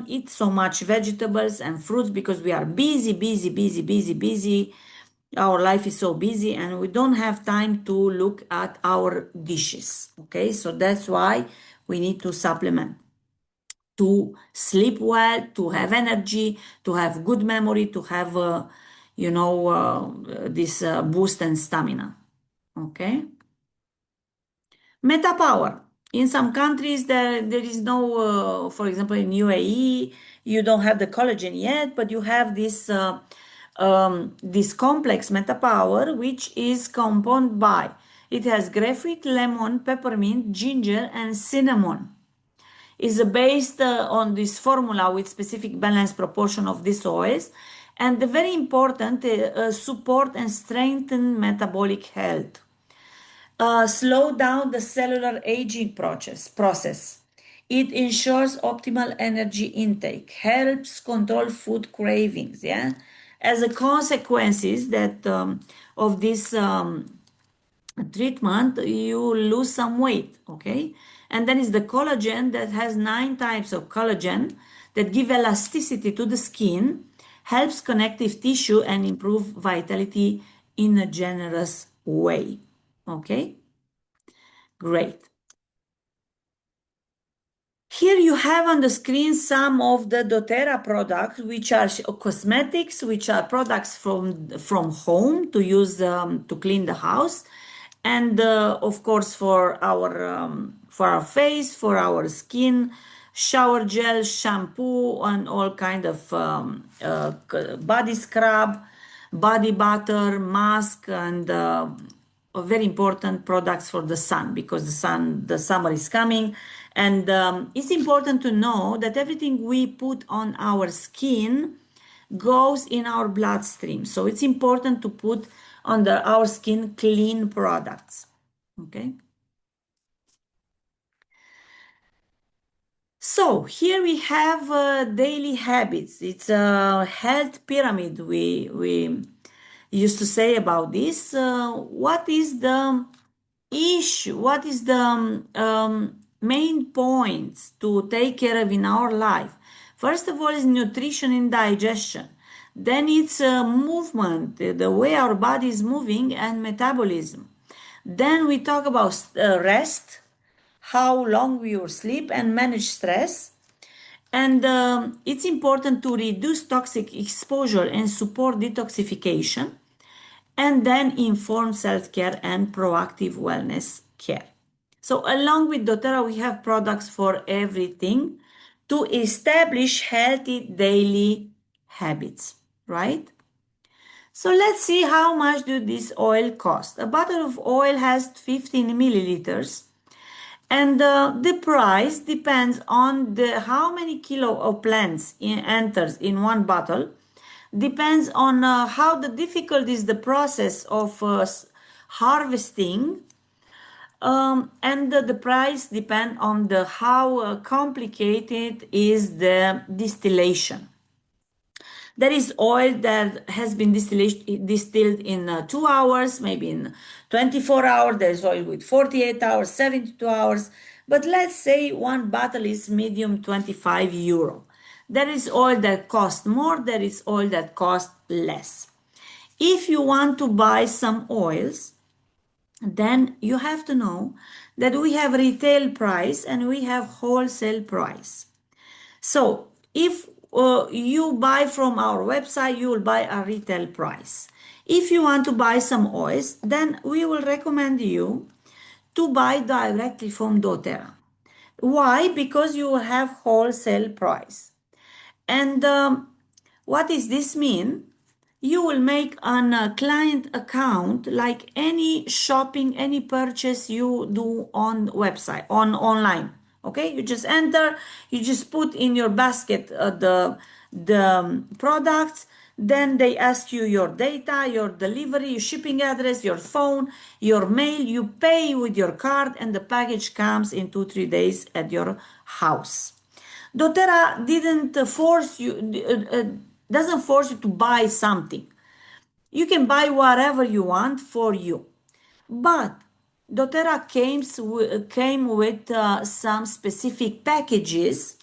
eat so much vegetables and fruits because we are busy, busy, busy, busy, busy. Our life is so busy and we don't have time to look at our dishes. Okay, so that's why we need to supplement to sleep well, to have energy, to have good memory, to have, this boost and stamina. Okay. Meta power. In some countries, there is no, for example, in UAE, you don't have the collagen yet, but you have this complex meta power, which is compounded by it has graphite, lemon, peppermint, ginger, and cinnamon. Is based on this formula with specific balance proportion of these oils, and the very important support and strengthen metabolic health. Slow down the cellular aging process. It ensures optimal energy intake, helps control food cravings. Yeah, as a consequences that of this treatment, you lose some weight. Okay, and then is the collagen that has 9 types of collagen that give elasticity to the skin, helps connective tissue and improve vitality in a generous way. Okay, great. Here you have on the screen some of the doTERRA products, which are cosmetics, which are products from home to use to clean the house, and of course for our face, for our skin, shower gel, shampoo, and all kind of body scrub, body butter, mask, and very important products for the sun because the summer is coming, and it's important to know that everything we put on our skin goes in our bloodstream. So it's important to put under our skin clean products. Okay. So here we have daily habits. It's a health pyramid. We used to say about this. What is the issue? What is the main points to take care of in our life? First of all, is nutrition and digestion. Then it's movement, the way our body is moving, and metabolism. Then we talk about rest, how long we will sleep, and manage stress. And it's important to reduce toxic exposure and support detoxification, and then inform self-care and proactive wellness care. So along with doTERRA, we have products for everything to establish healthy daily habits, right? So let's see how much do this oil cost. A bottle of oil has 15 milliliters, and the price depends on how many kilo of plants enters in one bottle, depends on how the difficult is the process of harvesting, And the price depend on the how complicated is the distillation. There is oil that has been distilled in 2 hours, maybe in 24 hours. There's oil with 48 hours, 72 hours. But let's say one bottle is medium 25 euro. There is oil that costs more, there is oil that costs less. If you want to buy some oils, then you have to know that we have retail price and we have wholesale price. So if you buy from our website, you will buy a retail price. If you want to buy some oils, then we will recommend you to buy directly from doTERRA. Why? Because you will have wholesale price. And what does this mean? You will make a client account like any shopping, any purchase you do on website, on online. Okay, you just enter, you just put in your basket the products. Then they ask you your data, your delivery, your shipping address, your phone, your mail. You pay with your card, and the package comes in 2-3 days at your house. doTERRA didn't force you, doesn't force you to buy something. You can buy whatever you want for you. But doTERRA came with some specific packages.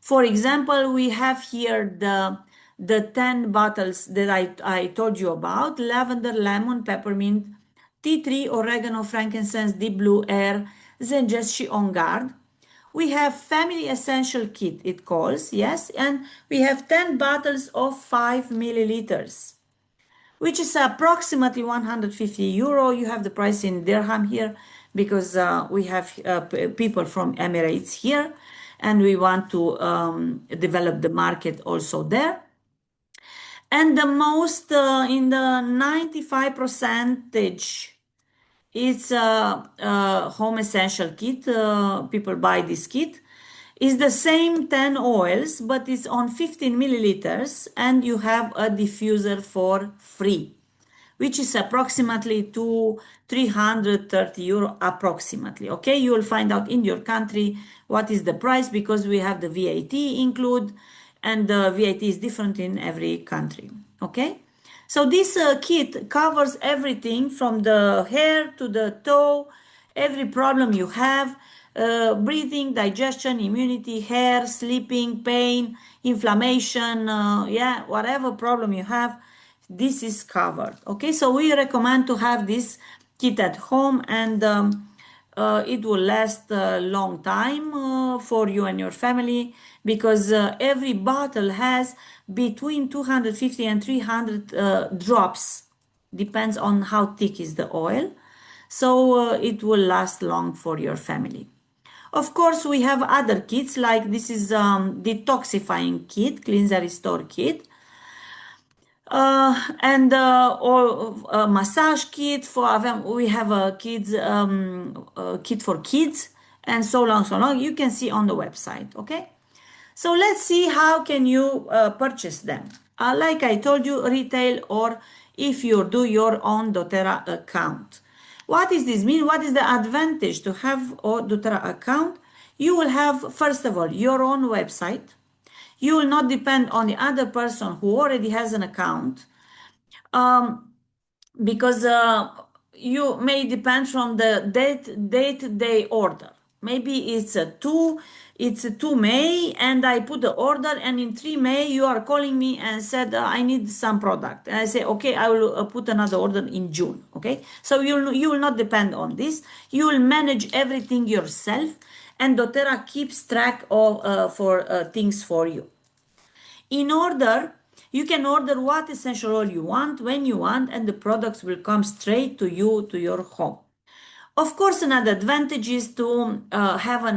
For example, we have here the 10 bottles that I told you about: lavender, lemon, peppermint, tea tree, oregano, frankincense, deep blue, air, zengeshi on guard. We have family essential kit, it calls, yes, and we have 10 bottles of 5 milliliters, which is approximately 150 euro. You have the price in dirham here because we have people from Emirates here, and we want to develop the market also there. And the most in the 95 percentage, it's a home essential kit. People buy this kit. It's the same 10 oils, but it's on 15 milliliters, and you have a diffuser for free, which is approximately to 330 euro approximately. Okay, you will find out in your country what is the price because we have the VAT include, and the VAT is different in every country. Okay, so this kit covers everything from the hair to the toe, every problem you have, breathing, digestion, immunity, hair, sleeping, pain, inflammation, yeah, whatever problem you have, this is covered. Okay, so we recommend to have this kit at home, and it will last a long time for you and your family, because every bottle has between 250 and 300 drops, depends on how thick is the oil. So it will last long for your family. Of course, we have other kits, like this is detoxifying kit, cleanser restore kit, and or massage kit for them. We have a kids kit for kids, and so on. You can see on the website. Okay, so let's see how can you purchase them. Like I told you, retail, or if you do your own doTERRA account. What does this mean? What is the advantage to have a doTERRA account? You will have, first of all, your own website. You will not depend on the other person who already has an account, because you may depend from the date they order. Maybe it's a 2 May, and I put the order, and in 3 May you are calling me and said I need some product, and I say okay, I will put another order in June. Okay, so you will not depend on this. You will manage everything yourself, and doTERRA keeps track of for things for you. In order, you can order what essential oil you want, when you want, and the products will come straight to you, to your home. Of course, another advantage is to have a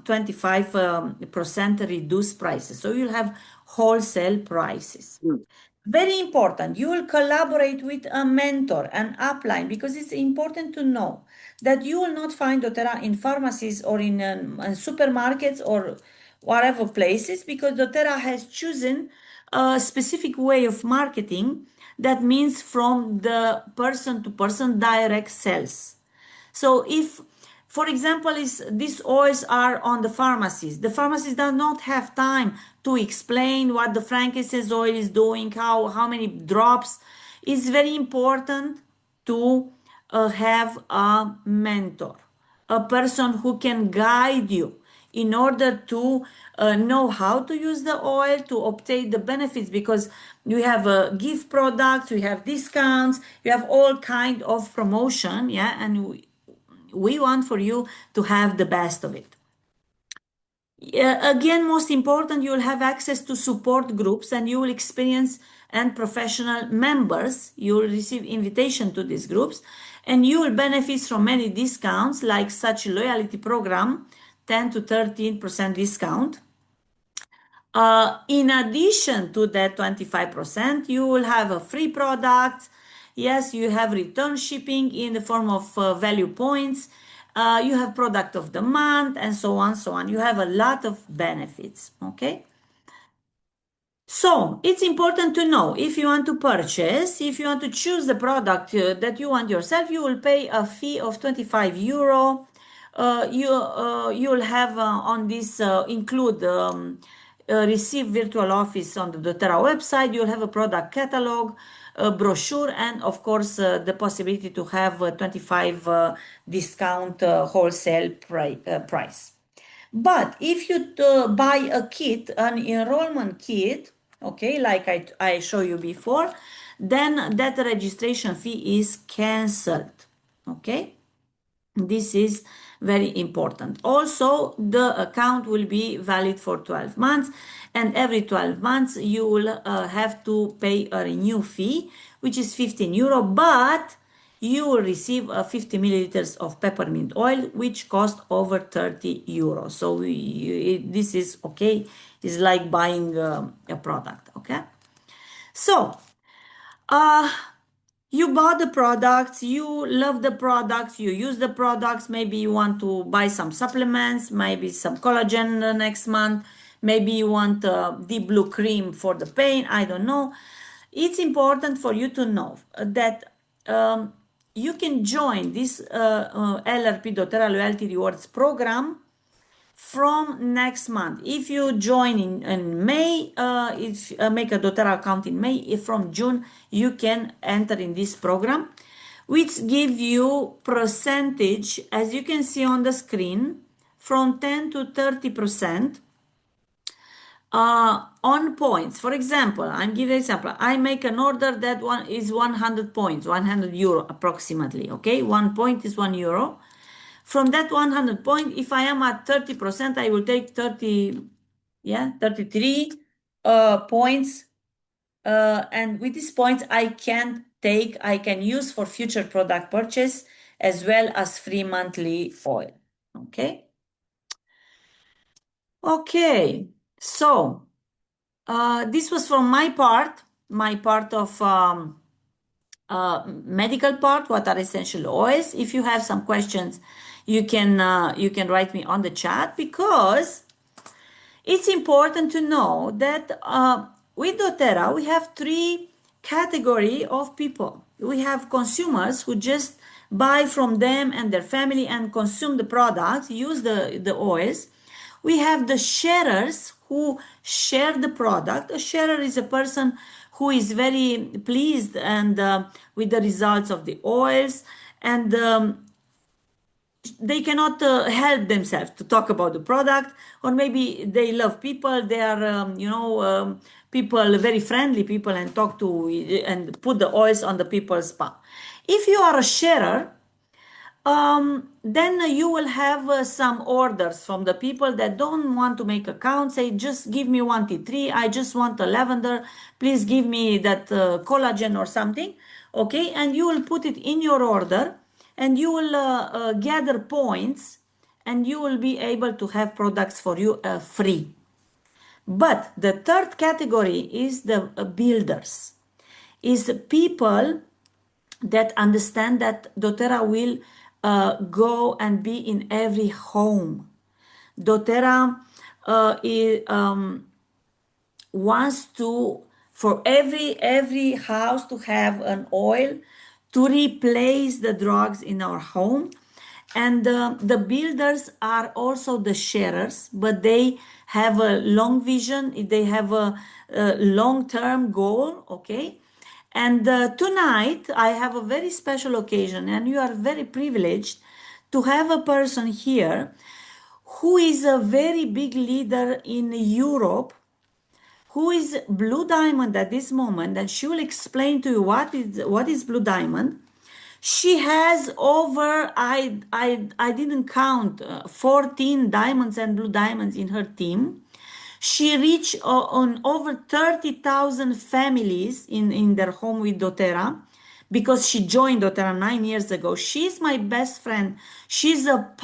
25% reduced prices. So you'll have wholesale prices. Very important, you will collaborate with a mentor, an upline, because it's important to know that you will not find doTERRA in pharmacies or in supermarkets or whatever places, because doTERRA has chosen a specific way of marketing. That means from the person to person direct sales. So if For example, is these oils are on the pharmacies. The pharmacies do not have time to explain what the frankincense oil is doing, how many drops. It's very important to have a mentor, a person who can guide you in order to know how to use the oil to obtain the benefits, because you have gift products, you have discounts, you have all kind of promotion, yeah, and we want for you to have the best of it. Again, most important, you will have access to support groups and you will experience and professional members. You will receive invitation to these groups and you will benefit from many discounts like such loyalty program, 10 to 13% discount. In addition to that 25%, you will have a free product. Yes, you have return shipping in the form of value points. You have product of the month and so on, so on. You have a lot of benefits, okay? So it's important to know if you want to purchase, if you want to choose the product that you want yourself, you will pay a fee of 25 euro. You'll have on this include receive virtual office on the doTERRA website. You'll have a product catalog, a brochure, and of course the possibility to have a 25 discount wholesale price. But if you buy a kit, an enrollment kit, okay, like I show you before, then that registration fee is cancelled, okay? This is very important. Also, the account will be valid for 12 months, and every 12 months you will have to pay a renew fee, which is 15 euro, but you will receive 50 milliliters of peppermint oil, which cost over 30 euros. So this is okay. It's like buying a product, okay? So, you bought the products, you love the products, you use the products, maybe you want to buy some supplements, maybe some collagen the next month, maybe you want deep blue cream for the pain, I don't know. It's important for you to know that you can join this LRP doTERRA Loyalty Rewards program from next month. If you join in May, if make a doTERRA account in May, if from June you can enter in this program, which give you percentage, as you can see on the screen, from 10 to 30% on points. For example, I'm giving an example. I make an order that one is 100 points, 100 euro approximately. Okay, 1 point is 1 euro. From that 100 point, if I am at 30%, I will take 30, yeah, 33 points. And with these points, I can use for future product purchase as well as free monthly oil. Okay. Okay. So this was from my part of medical part, what are essential oils. If you have some questions, you can write me on the chat, because it's important to know that with doTERRA we have three category of people. We have consumers who just buy from them and their family and consume the products, use the oils. We have the sharers who share the product. A sharer is a person who is very pleased and with the results of the oils, and they cannot help themselves to talk about the product, or maybe they love people, they are people, very friendly people, and talk to and put the oils on the people's spa. If you are a sharer, then you will have some orders from the people that don't want to make account, say just give me one tea tree, I just want a lavender, please give me that collagen or something, okay, and you will put it in your order and you will gather points and you will be able to have products for you free. But the third category is the builders, is people that understand that doTERRA will go and be in every home. doTERRA wants to, for every house, to have an oil to replace the drugs in our home, And the builders are also the sharers, but they have a long vision, they have a long-term goal, okay? And tonight I have a very special occasion, and you are very privileged to have a person here who is a very big leader in Europe, who is Blue Diamond at this moment, and she will explain to you what is Blue Diamond. She has over I didn't count 14 diamonds and blue diamonds in her team. She reached on over 30,000 families in their home with doTERRA because she joined doTERRA 9 years ago. She's my best friend. She's a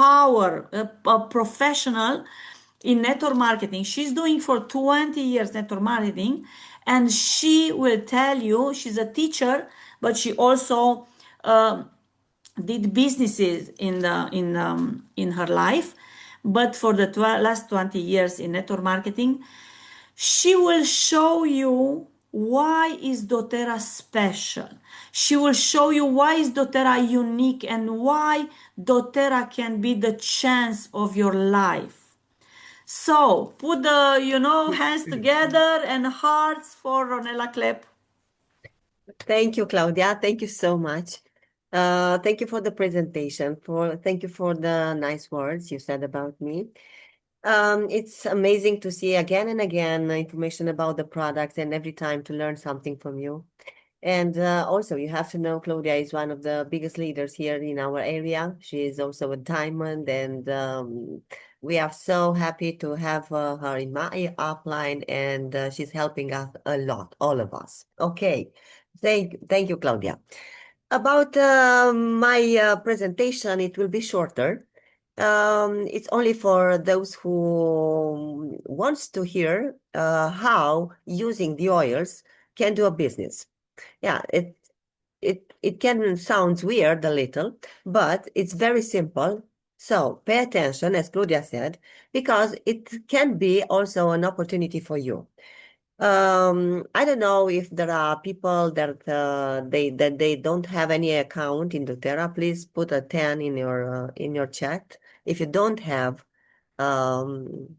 professional in network marketing. She's doing for 20 years network marketing, and she will tell you she's a teacher, but she also did businesses in her life. But for the last 20 years in network marketing, she will show you why is doTERRA special. She will show you why is doTERRA unique and why doTERRA can be the chance of your life. So put the hands together and hearts for Ronela Clep. Thank you, Claudia. Thank you so much. Thank you for the presentation. Thank you for the nice words you said about me. It's amazing to see again and again information about the products and every time to learn something from you. And also, you have to know Claudia is one of the biggest leaders here in our area. She is also a diamond, and we are so happy to have her in my upline, and she's helping us a lot, all of us. Okay, thank you, Claudia. About my presentation, it will be shorter. It's only for those who wants to hear how using the oils can do a business. Yeah, it can sound weird a little, but it's very simple. So pay attention, as Claudia said, because it can be also an opportunity for you. I don't know if there are people that they don't have any account in doTERRA. Please put a 10 in your chat. If you don't have account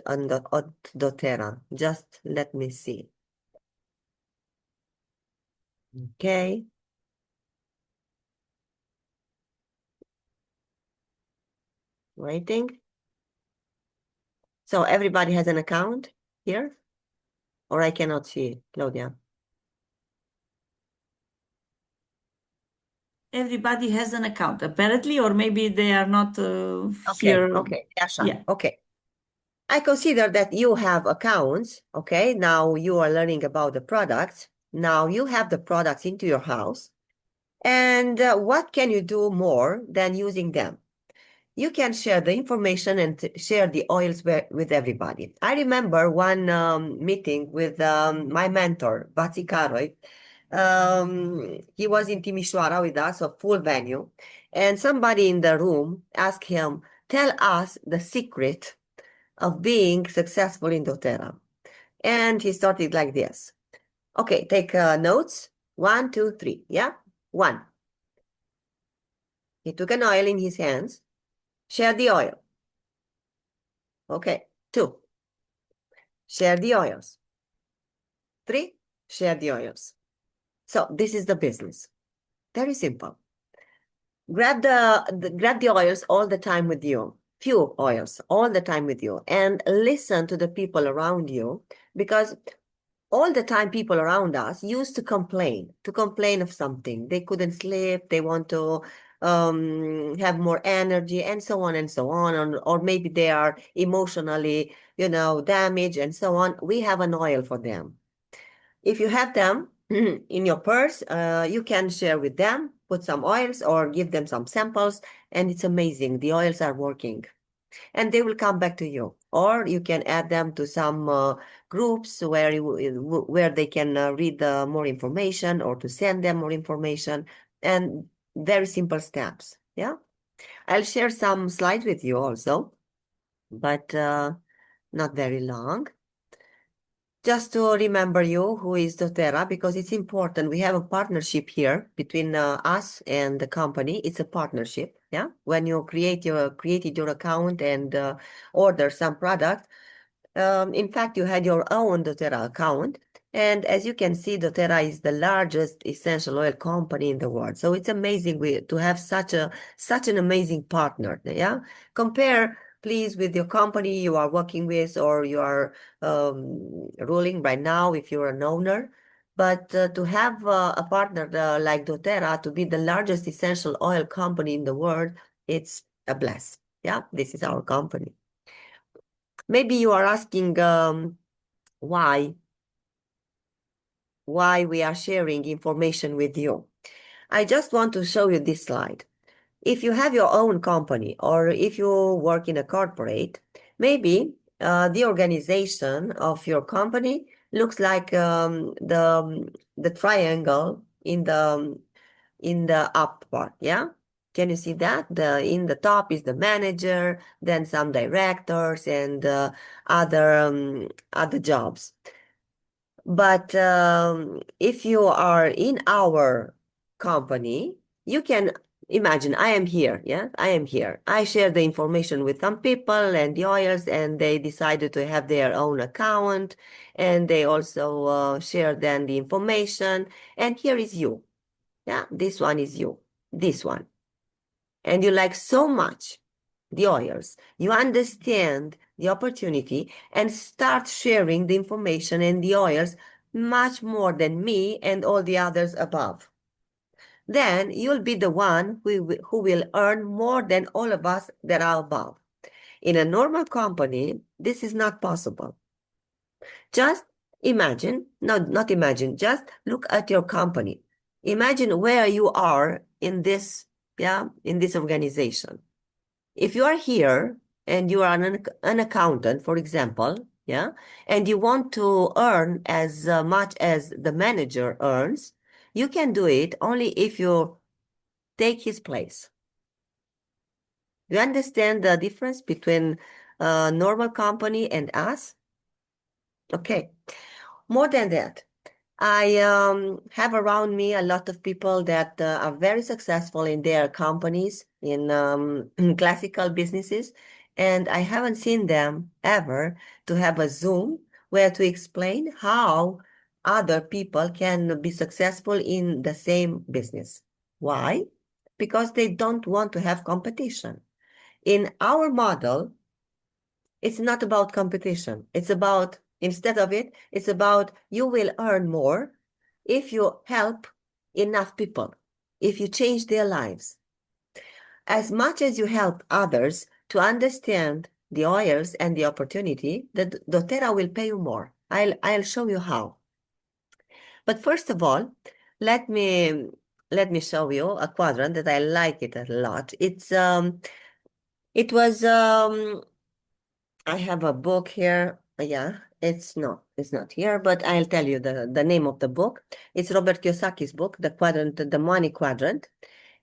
on doTERRA, just let me see. Okay. Waiting. So everybody has an account here, or I cannot see Claudia. Everybody has an account apparently, or maybe they are not Okay, here. okay, yeah, Yeah. okay. I consider that you have accounts, okay? Now you are learning about the products. Now you have the products into your house. And what can you do more than using them? You can share the information and share the oils with everybody. I remember one meeting with my mentor, Batsi Karoy. He was in Timișoara with us, a full venue. And somebody in the room asked him, tell us the secret of being successful in doTERRA. And he started like this. Okay, take notes. 1, 2, 3. Yeah? 1. He took an oil in his hands. Share the oil. Okay. 2. Share the oils. 3. Share the oils. So this is the business. Very simple. Grab the oils all the time with you. Few oils all the time with you, and listen to the people around you, because all the time people around us used to complain of something. They couldn't sleep, they want to have more energy, and so on and so on, or maybe they are emotionally, damaged and so on. We have an oil for them. If you have them in your purse, you can share with them, put some oils or give them some samples, and it's amazing. The oils are working. And they will come back to you. Or you can add them to some groups where they can read more information, or to send them more information, and very simple steps. Yeah, I'll share some slides with you also, but not very long. just to remember you who is doTERRA, because it's important. We have a partnership here between us and the company. It's a partnership. Yeah. When you created your account and order some product, in fact, you had your own doTERRA account. And as you can see, doTERRA is the largest essential oil company in the world. So it's amazing to have such an amazing partner. Yeah. Compare, please, with your company you are working with or you are ruling right now if you're an owner. But to have a partner like doTERRA to be the largest essential oil company in the world, it's a bless. Yeah, this is our company. Maybe you are asking why we are sharing information with you. I just want to show you this slide. If you have your own company or if you work in a corporate, maybe the organization of your company looks like the triangle in the up part, yeah? Can you see that? In the top is the manager, then some directors and other jobs. But if you are in our company, you can imagine I am here, yeah? I am here. I share the information with some people and the oils, and they decided to have their own account, and they also share then the information. And here is you. Yeah, this one is you, this one. And you like so much the oils, you understand the opportunity and start sharing the information and the oils much more than me and all the others above. Then you'll be the one who will earn more than all of us that are above. In a normal company, this is not possible. Just imagine, no, not imagine, just look at your company. Imagine where you are in this, yeah, in this organization. If you are here and you are an accountant, for example, yeah, and you want to earn as much as the manager earns, you can do it only if you take his place. Do you understand the difference between a normal company and us? Okay. More than that, I have around me a lot of people that are very successful in their companies, in classical businesses, and I haven't seen them ever to have a Zoom where to explain how other people can be successful in the same business. Why? Because they don't want to have competition. In our model, it's not about competition. It's about, instead of it, it's about you will earn more if you help enough people, if you change their lives. As much as you help others to understand the oils and the opportunity, the doTERRA will pay you more. I'll show you how. But first of all, let me show you a quadrant that I like it a lot. It was I have a book here. Yeah, it's not here, but I'll tell you the name of the book. It's Robert Kiyosaki's book, The Quadrant, the Money Quadrant.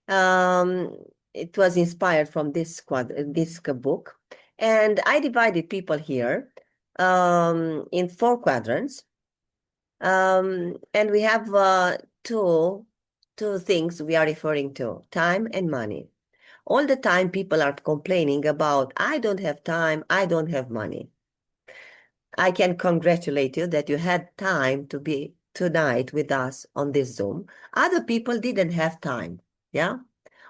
It was inspired from this book, and I divided people here in 4 quadrants. And we have two things we are referring to: time and money. All the time people are complaining about, I don't have time, I don't have money. I can congratulate you that you had time to be tonight with us on this Zoom. Other people didn't have time, yeah?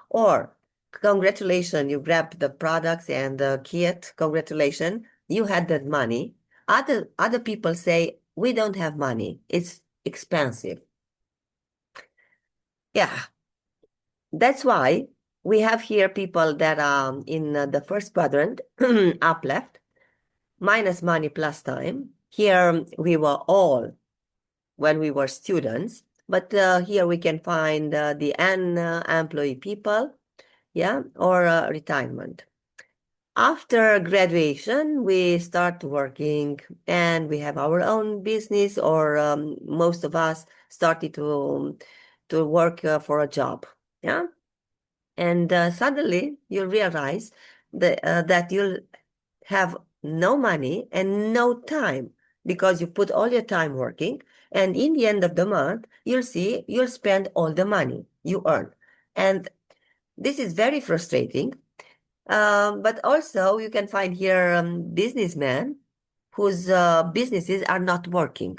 Or congratulations, you grabbed the products and the kit, congratulations, you had that money. Other people say, we don't have money, it's expensive. Yeah, that's why we have here people that are in the first quadrant, up left, minus money plus time. Here we were all when we were students, but here we can find the unemployed people, yeah, or retirement. After graduation, we start working and we have our own business, or most of us started to work for a job, yeah. And suddenly you realize that you'll have no money and no time because you put all your time working, and in the end of the month, you'll see you'll spend all the money you earn. And this is very frustrating. But also, you can find here businessmen whose businesses are not working.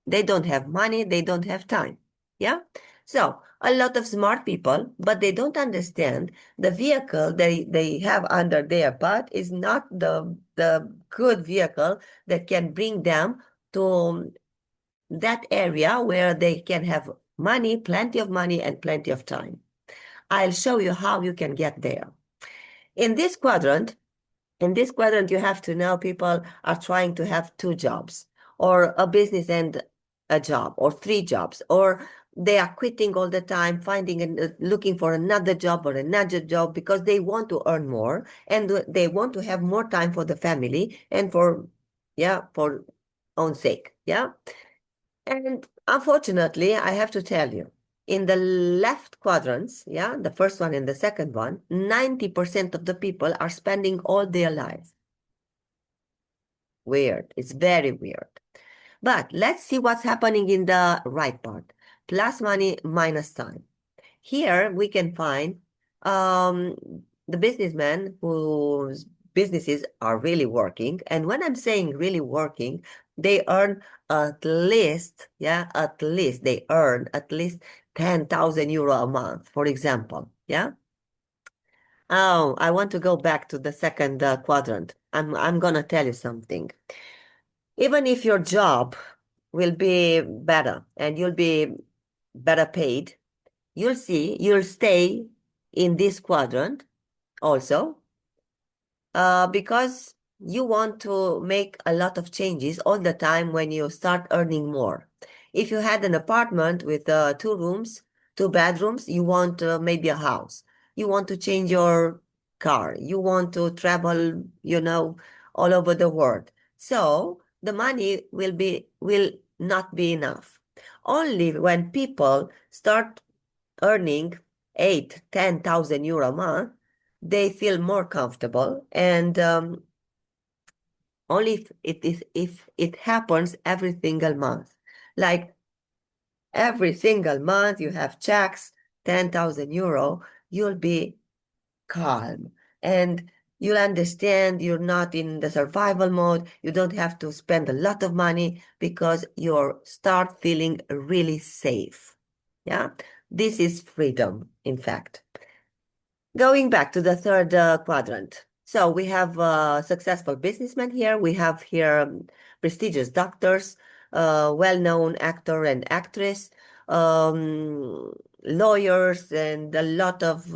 They don't have money, they don't have time. Yeah? So, a lot of smart people, but they don't understand the vehicle they have under their butt is not the good vehicle that can bring them to that area where they can have money, plenty of money, and plenty of time. I'll show you how you can get there. In this quadrant, you have to know people are trying to have two jobs, or a business and a job, or three jobs, or they are quitting all the time, finding and looking for another job or another job because they want to earn more and they want to have more time for the family and for own sake. Yeah. And unfortunately, I have to tell you, in the left quadrants, yeah, the first one and the second one, 90% of the people are spending all their life. Weird. It's very weird. But let's see what's happening in the right part. Plus money, minus time. Here we can find um, the businessmen whose businesses are really working. And when I'm saying really working, they earn they earn at least 10,000 euro a month, for example. Yeah. Oh, I want to go back to the second quadrant. I'm gonna tell you something. Even if your job will be better and you'll be better paid, you'll stay in this quadrant also, because you want to make a lot of changes all the time when you start earning more. If you had an apartment with two rooms, two bedrooms, you want maybe a house. You want to change your car. You want to travel, all over the world. So the money will not be enough. Only when people start earning 8, 10,000 euro a month, they feel more comfortable, and only if it happens every single month. Like every single month you have checks, 10,000 euro, you'll be calm and you'll understand you're not in the survival mode. You don't have to spend a lot of money because you start feeling really safe. Yeah, this is freedom, in fact. Going back to the third quadrant. So we have successful businessmen here. We have here prestigious doctors, well-known actor and actress, lawyers, and a lot of,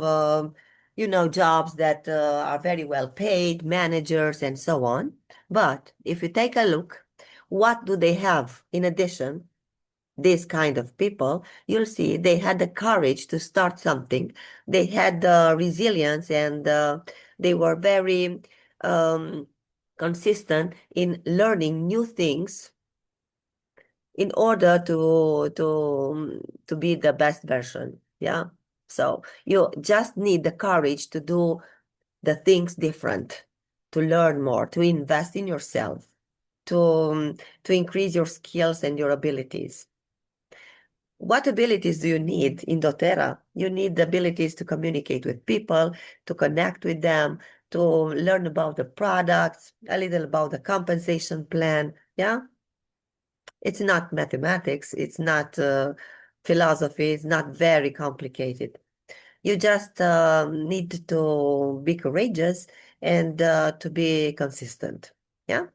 jobs that are very well paid, managers, and so on. But if you take a look, what do they have in addition? This kind of people, you'll see they had the courage to start something. They had the resilience, and they were very consistent in learning new things in order to be the best version. Yeah. So you just need the courage to do the things different, to learn more, to invest in yourself, to increase your skills and your abilities. What abilities do you need in doTERRA? You need the abilities to communicate with people, to connect with them, to learn about the products, a little about the compensation plan. Yeah. It's not mathematics. It's not philosophy. It's not very complicated. You just need to be courageous and to be consistent. Yeah.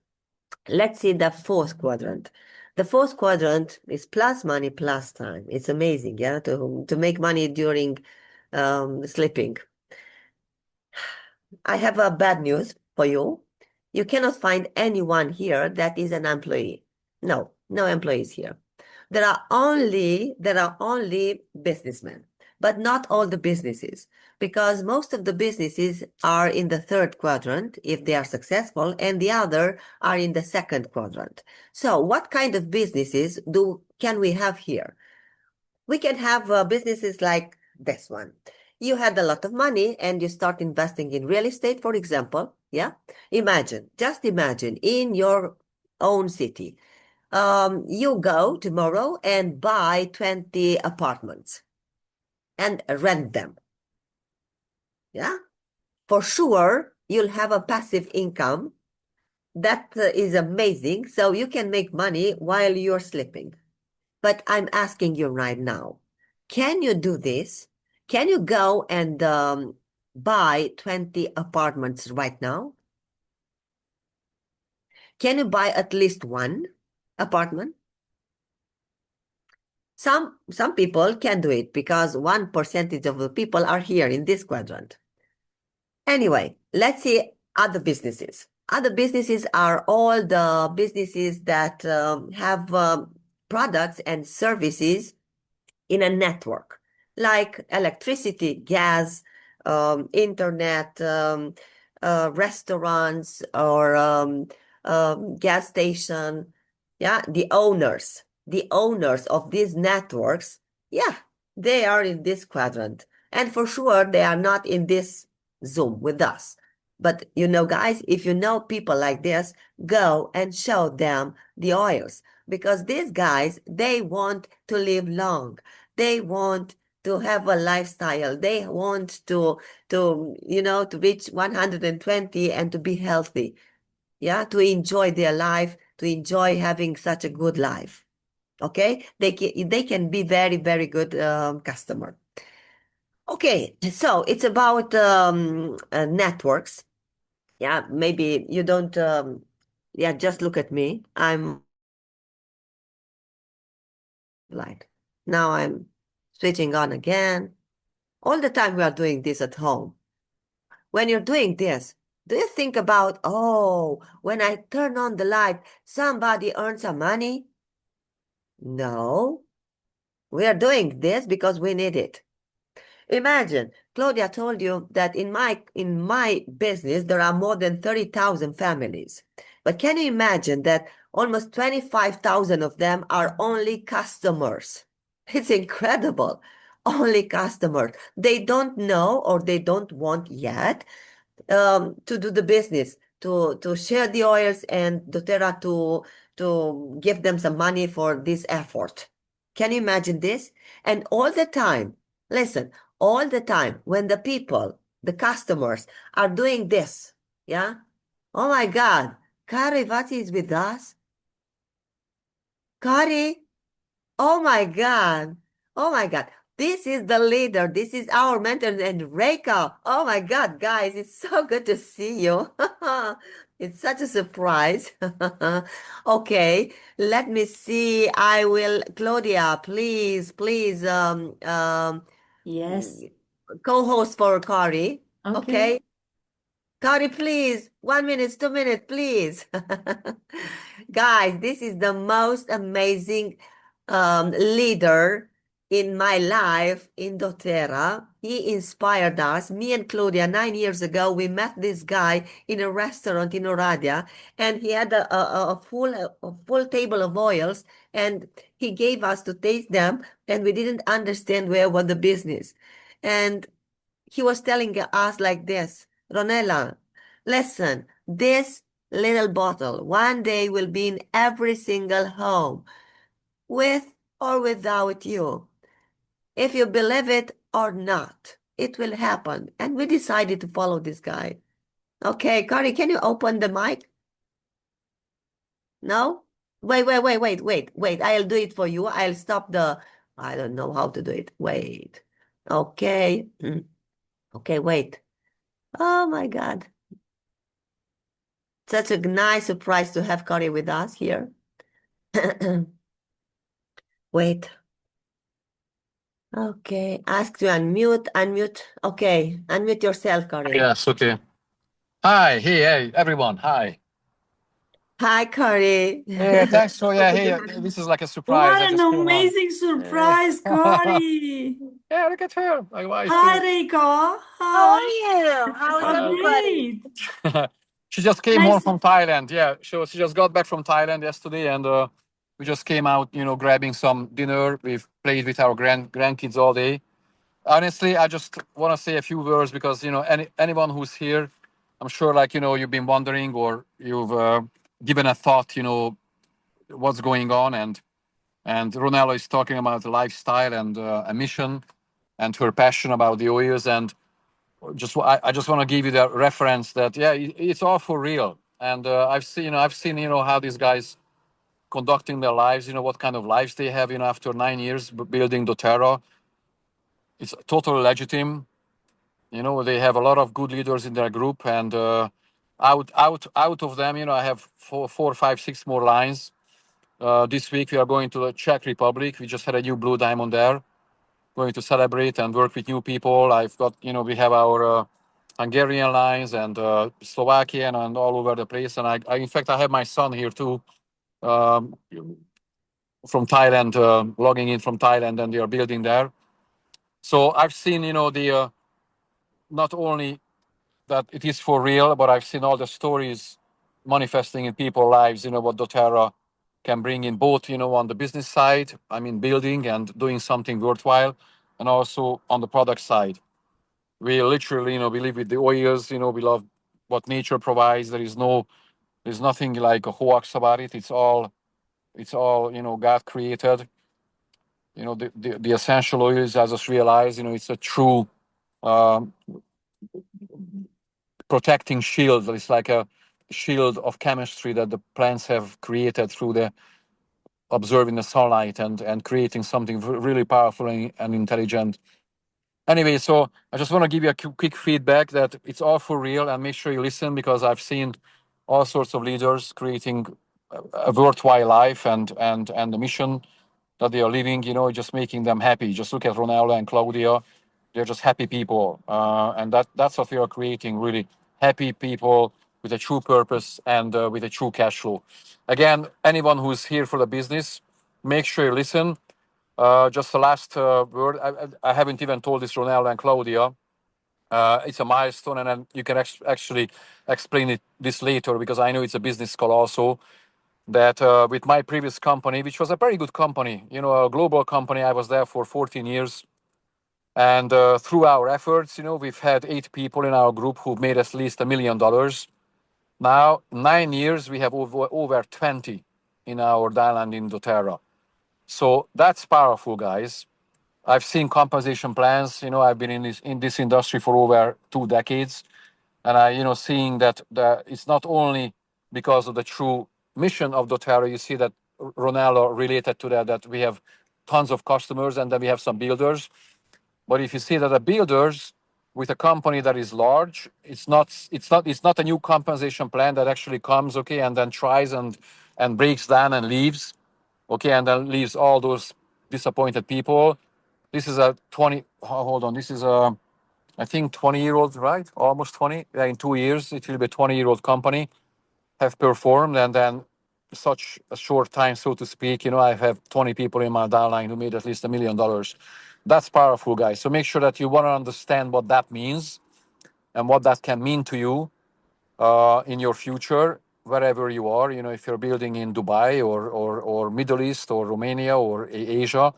Let's see the fourth quadrant. The fourth quadrant is plus money, plus time. It's amazing, yeah, to make money during sleeping. I have a bad news for you. You cannot find anyone here that is an employee. No, no employees here. There are only businessmen, but not all the businesses, because most of the businesses are in the third quadrant if they are successful, and the other are in the second quadrant. So what kind of businesses can we have here? We can have businesses like this one. You had a lot of money and you start investing in real estate, for example. Yeah. Just imagine in your own city. You go tomorrow and buy 20 apartments and rent them. Yeah, for sure, you'll have a passive income that is amazing. So you can make money while you're sleeping. But I'm asking you right now, can you do this? Can you go and buy 20 apartments right now? Can you buy at least one apartment? Some people can do it because 1% of the people are here in this quadrant. Anyway, let's see other businesses. Other businesses are all the businesses that have products and services in a network, like electricity, gas, internet, restaurants, or gas station. Yeah, the owners of these networks, yeah, they are in this quadrant. And for sure, they are not in this Zoom with us. But guys, if you know people like this, go and show them the oils because these guys, they want to live long. They want to have a lifestyle. They want to reach 120 and to be healthy. Yeah, to enjoy their life, to enjoy having such a good life. Okay, they can be very, very good customer. Okay, so it's about networks. Yeah, maybe you don't. Yeah, just look at me. I'm light. Now I'm switching on again. All the time we are doing this at home. When you're doing this, do you think about, oh, when I turn on the light, somebody earns some money? No, we are doing this because we need it. Imagine, Claudia told you that in my business there are more than 30,000 families. But can you imagine that almost 25,000 of them are only customers? It's incredible. Only customers. They don't know or they don't want yet to do the business, to share the oils and doTERRA to give them some money for this effort. Can you imagine this? And all the time, listen, all the time when the people, the customers are doing this, yeah? Oh my God, Kari Vati is with us. Kari, oh my God. Oh my God. This is the leader. This is our mentor and Reika. Oh my God, guys, it's so good to see you. It's such a surprise. Okay, let me see. Claudia, please, Yes. co-host for Kari. Okay. Okay. Kari, please, 1 minute, 2 minutes, please. Guys, this is the most amazing leader in my life in doTERRA. He inspired us. Me and Claudia, 9 years ago, we met this guy in a restaurant in Oradea, and he had a full table of oils, and he gave us to taste them, and we didn't understand where was the business. And he was telling us like this, Ronela, listen, this little bottle one day will be in every single home, with or without you. If you believe it or not, it will happen. And we decided to follow this guy. Okay, Kari, can you open the mic? No? Wait. I'll do it for you. I'll stop I don't know how to do it. Wait. Okay. Okay, wait. Oh my God. Such a nice surprise to have Kari with us here. Wait. Okay. Ask to unmute. Okay. Unmute yourself, Kari. Yes, okay. Hi, hey, everyone. Hi. Hi, Kari. Yeah, thanks for So good hey, to have you. this is like a surprise. What I an just came on. amazing surprise, Kari. Yeah, look at her. My wife Hi, too. Reika. How Hi. are you? How is I'm everybody? great. She just came home Nice. from Thailand. Yeah, she just got back from Thailand yesterday, and we just came out, grabbing some dinner. We've played with our grandkids all day. Honestly, I just want to say a few words because anyone who's here, I'm sure, like you've been wondering or you've given a thought, what's going on. And Ronella is talking about the lifestyle and a mission and her passion about the oils. And I just want to give you the reference that yeah, it's all for real. And I've seen how these guys conducting their lives. What kind of lives they have. After 9 years building doTERRA, it's totally legitimate. They have a lot of good leaders in their group, and out of them, I have four, five, six more lines. This week we are going to the Czech Republic. We just had a new blue diamond there. Going to celebrate and work with new people. I've got, we have our Hungarian lines and Slovakian and all over the place. And in fact, I have my son here too, um, from Thailand, logging in from Thailand, and they are building there. So I've seen, the not only that it is for real, but I've seen all the stories manifesting in people's lives. What doTERRA can bring in both, on the business side, I mean, building and doing something worthwhile, and also on the product side. We literally, we live with the oils. We love what nature provides. There's nothing like a hoax about it. It's all, God created. The essential oils, as us realize, it's a true um, protecting shield. It's like a shield of chemistry that the plants have created through the observing the sunlight and creating something really powerful and intelligent. Anyway, so I just want to give you a quick feedback that it's all for real, and make sure you listen, because I've seen all sorts of leaders creating a worthwhile life and the mission that they are living, just making them happy. Just look at Ronaldo and Claudia. They're just happy people. And that's what we are creating, really happy people with a true purpose and with a true cash flow. Again, anyone who's here for the business, make sure you listen. Just the last word. I haven't even told this Ronaldo and Claudia. It's a milestone, and then you can actually explain this later, because I know it's a business call also. That with my previous company, which was a very good company, a global company, I was there for 14 years. And through our efforts, we've had 8 people in our group who've made at least $1 million. Now, 9 years, we have over 20 in our diamond in doTERRA. So that's powerful, guys. I've seen compensation plans. I've been in this industry for over 2 decades, and seeing that it's not only because of the true mission of doTERRA. You see that Ronaldo related to that we have tons of customers, and then we have some builders. But if you see that the builders with a company that is large, it's not a new compensation plan that actually comes, okay, and then tries and breaks down and leaves, okay, and then leaves all those disappointed people. This is a 20. Hold on. This is a, I think, 20-year-old, right? Almost 20. Yeah, in 2 years, it will be a 20-year-old company have performed, and then such a short time, so to speak. I have 20 people in my downline who made at least $1 million. That's powerful, guys. So make sure that you want to understand what that means and what that can mean to you in your future, wherever you are. If you're building in Dubai or Middle East or Romania or Asia,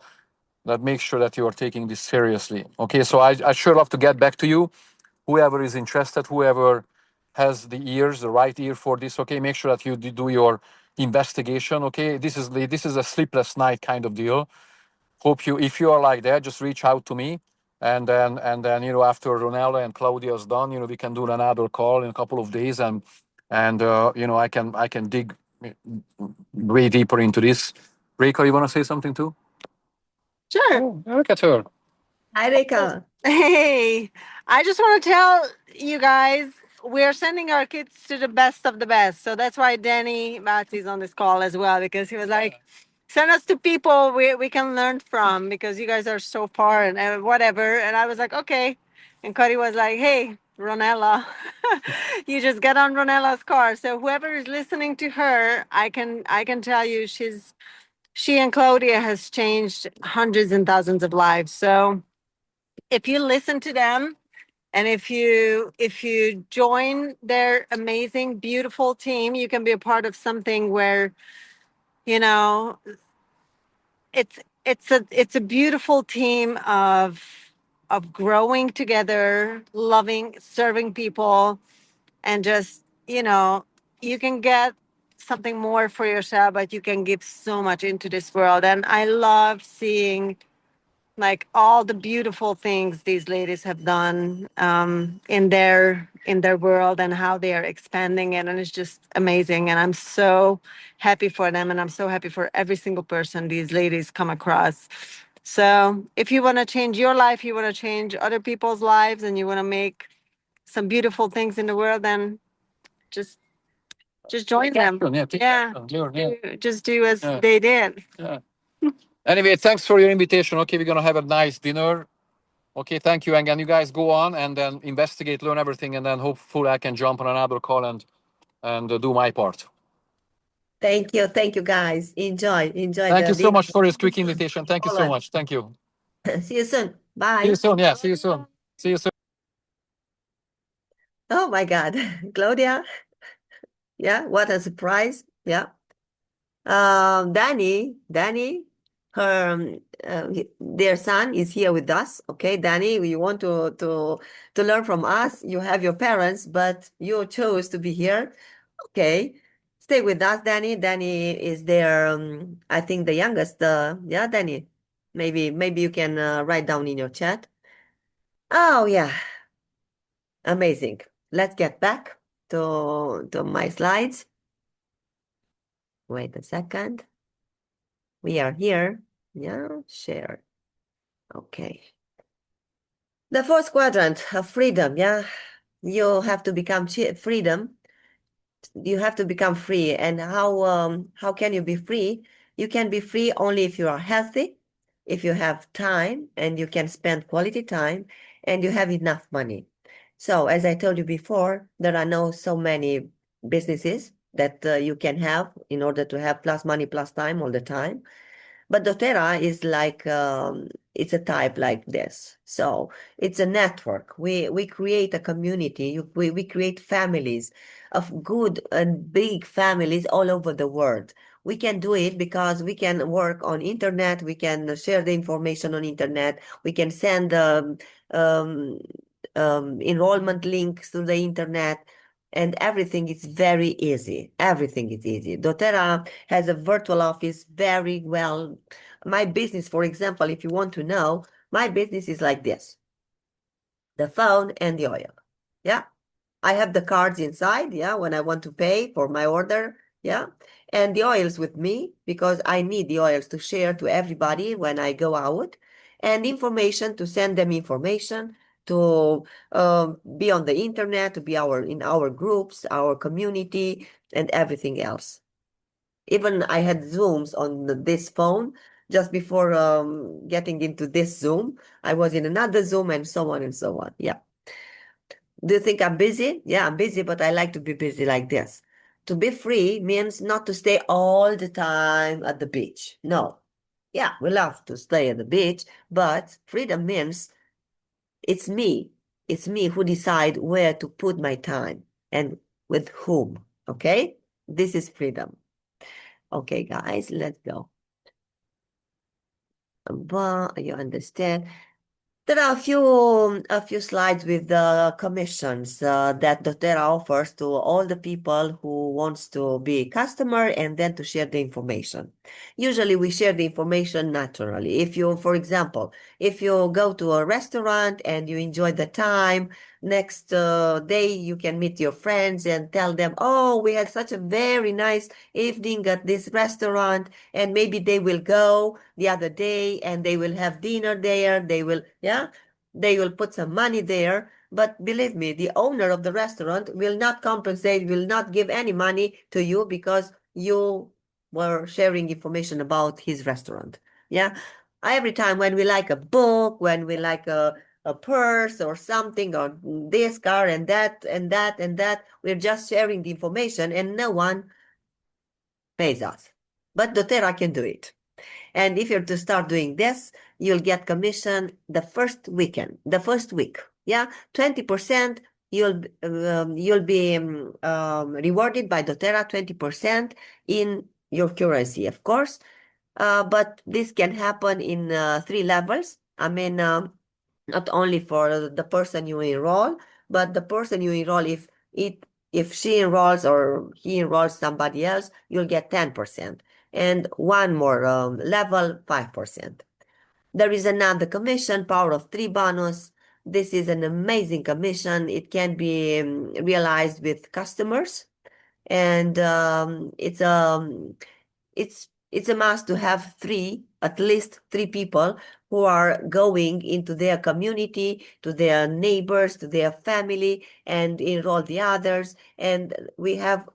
that make sure that you are taking this seriously. Okay, so I sure love to get back to you. Whoever is interested, whoever has the right ear for this, okay, make sure that you do your investigation. Okay, this is a sleepless night kind of deal. Hope you, if you are like that, just reach out to me, and then after Ronella and Claudia is done, we can do another call in a couple of days, and I can dig way deeper into this. Rika, you want to say something too? Sure. Oh, look at her. Hi, Reka. Hey, I just want to tell you guys we're sending our kids to the best of the best. So that's why Danny Matsy's on this call as well, because he was like, send us to people we can learn from, because you guys are so far and whatever. And I was like, okay. And Cody was like, hey, Ronella, you just get on Ronella's car. So whoever is listening to her, I can tell you she and Claudia has changed hundreds and thousands of lives. So if you listen to them, and if you join their amazing, beautiful team, you can be a part of something where, you know, it's a beautiful team of growing together, loving, serving people, and just, you can get something more for yourself, but you can give so much into this world. And I love seeing like all the beautiful things these ladies have done in their world and how they are expanding it, and it's just amazing. And I'm so happy for them, and I'm so happy for every single person these ladies come across. So if you want to change your life, you want to change other people's lives, and you want to make some beautiful things in the world, then just join them. Yeah, take Yeah, action, yeah. just do as Yeah. they did. Yeah. Anyway, thanks for your invitation. Okay, we're gonna have a nice dinner. Okay, thank you. And you guys go on and then investigate, learn everything, and then hopefully I can jump on another call and do my part. Thank you, guys. Enjoy Thank the you so dinner. much for this quick invitation. Thank you so much. Thank you. See you soon. See Bye. you soon. Yeah, see you soon. See you soon. Oh my God, Claudia. Yeah, what a surprise. Yeah. Danny, her their son is here with us. Okay, Danny, you want to learn from us? You have your parents, but you chose to be here. Okay, stay with us, Danny. Danny is their, I think the youngest. Yeah, Danny. Maybe you can write down in your chat. Oh yeah, amazing. Let's get back to my slides. Wait a second. We are here. Yeah, share. Okay. The fourth quadrant of freedom. Yeah, you have to become freedom. You have to become free. And how can you be free? You can be free only if you are healthy, if you have time and you can spend quality time and you have enough money. So as I told you before, there are no so many businesses that you can have in order to have plus money plus time all the time. But doTERRA is like it's a type like this. So it's a network. We create a community. We create families of good and big families all over the world. We can do it because we can work on internet. We can share the information on internet. We can send um, enrollment links to the internet, and everything is very easy. Everything is easy. doTERRA has a virtual office very well. My business, for example, if you want to know, my business is like this: the phone and the oil. Yeah. I have the cards inside, yeah, when I want to pay for my order, yeah. And the oils with me because I need the oils to share to everybody when I go out, and information to send them information, to be on the internet, to be in our groups, our community, and everything else. Even I had Zooms on this phone just before getting into this Zoom. I was in another Zoom and so on and so on. Yeah. Do you think I'm busy? Yeah, I'm busy, but I like to be busy like this. To be free means not to stay all the time at the beach. No. Yeah, we love to stay at the beach, but freedom means it's me. It's me who decide where to put my time and with whom. Okay? This is freedom. Okay, guys, let's go. But you understand? There are a few slides with the commissions that doTERRA offers to all the people who wants to be customer and then to share the information. Usually we share the information naturally. If you, for example, if you go to a restaurant and you enjoy the time, next day you can meet your friends and tell them, oh, we had such a very nice evening at this restaurant, and maybe they will go the other day and they will have dinner there. They will put some money there. But believe me, the owner of the restaurant will not compensate, will not give any money to you because you were sharing information about his restaurant. Yeah. Every time when we like a book, when we like a purse or something, or this car and that and that and that, we're just sharing the information and no one pays us. But doTERRA can do it. And if you're to start doing this, you'll get commission the first week. Yeah, 20%. You'll be rewarded by doTERRA 20% in your currency, of course. But this can happen in 3 levels. I mean, not only for the person you enroll, but the person you enroll, if if she enrolls or he enrolls somebody else, you'll get 10%. And one more level, 5%. There is another commission, power of 3 bonus. This is an amazing commission. It can be realized with customers. And it's a must to have at least three people who are going into their community, to their neighbors, to their family, and enroll the others. And we have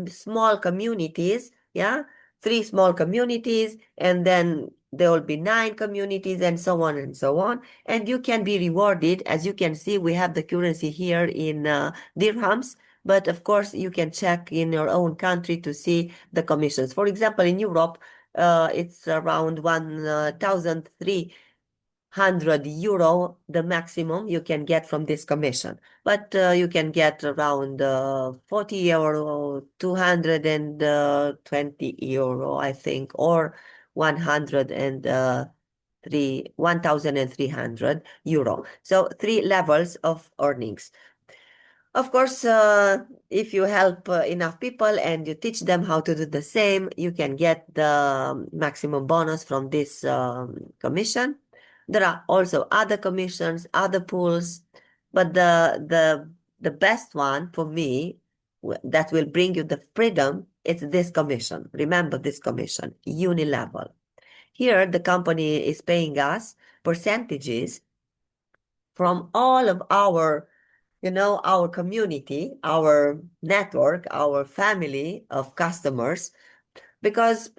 small communities, yeah, 3 small communities, and then there will be 9 communities, and so on and so on. And you can be rewarded. As you can see, we have the currency here in dirhams. But of course, you can check in your own country to see the commissions. For example, in Europe, it's around 1,300 euro, the maximum you can get from this commission. But you can get around 40 euro, 220 euro, I think, or 1,300 euro. So 3 levels of earnings. Of course, if you help enough people and you teach them how to do the same, you can get the maximum bonus from this commission. There are also other commissions, other pools, but the best one for me that will bring you the freedom is this commission. Remember this commission, unilevel. Here, the company is paying us percentages from all of our our community, our network, our family of customers, because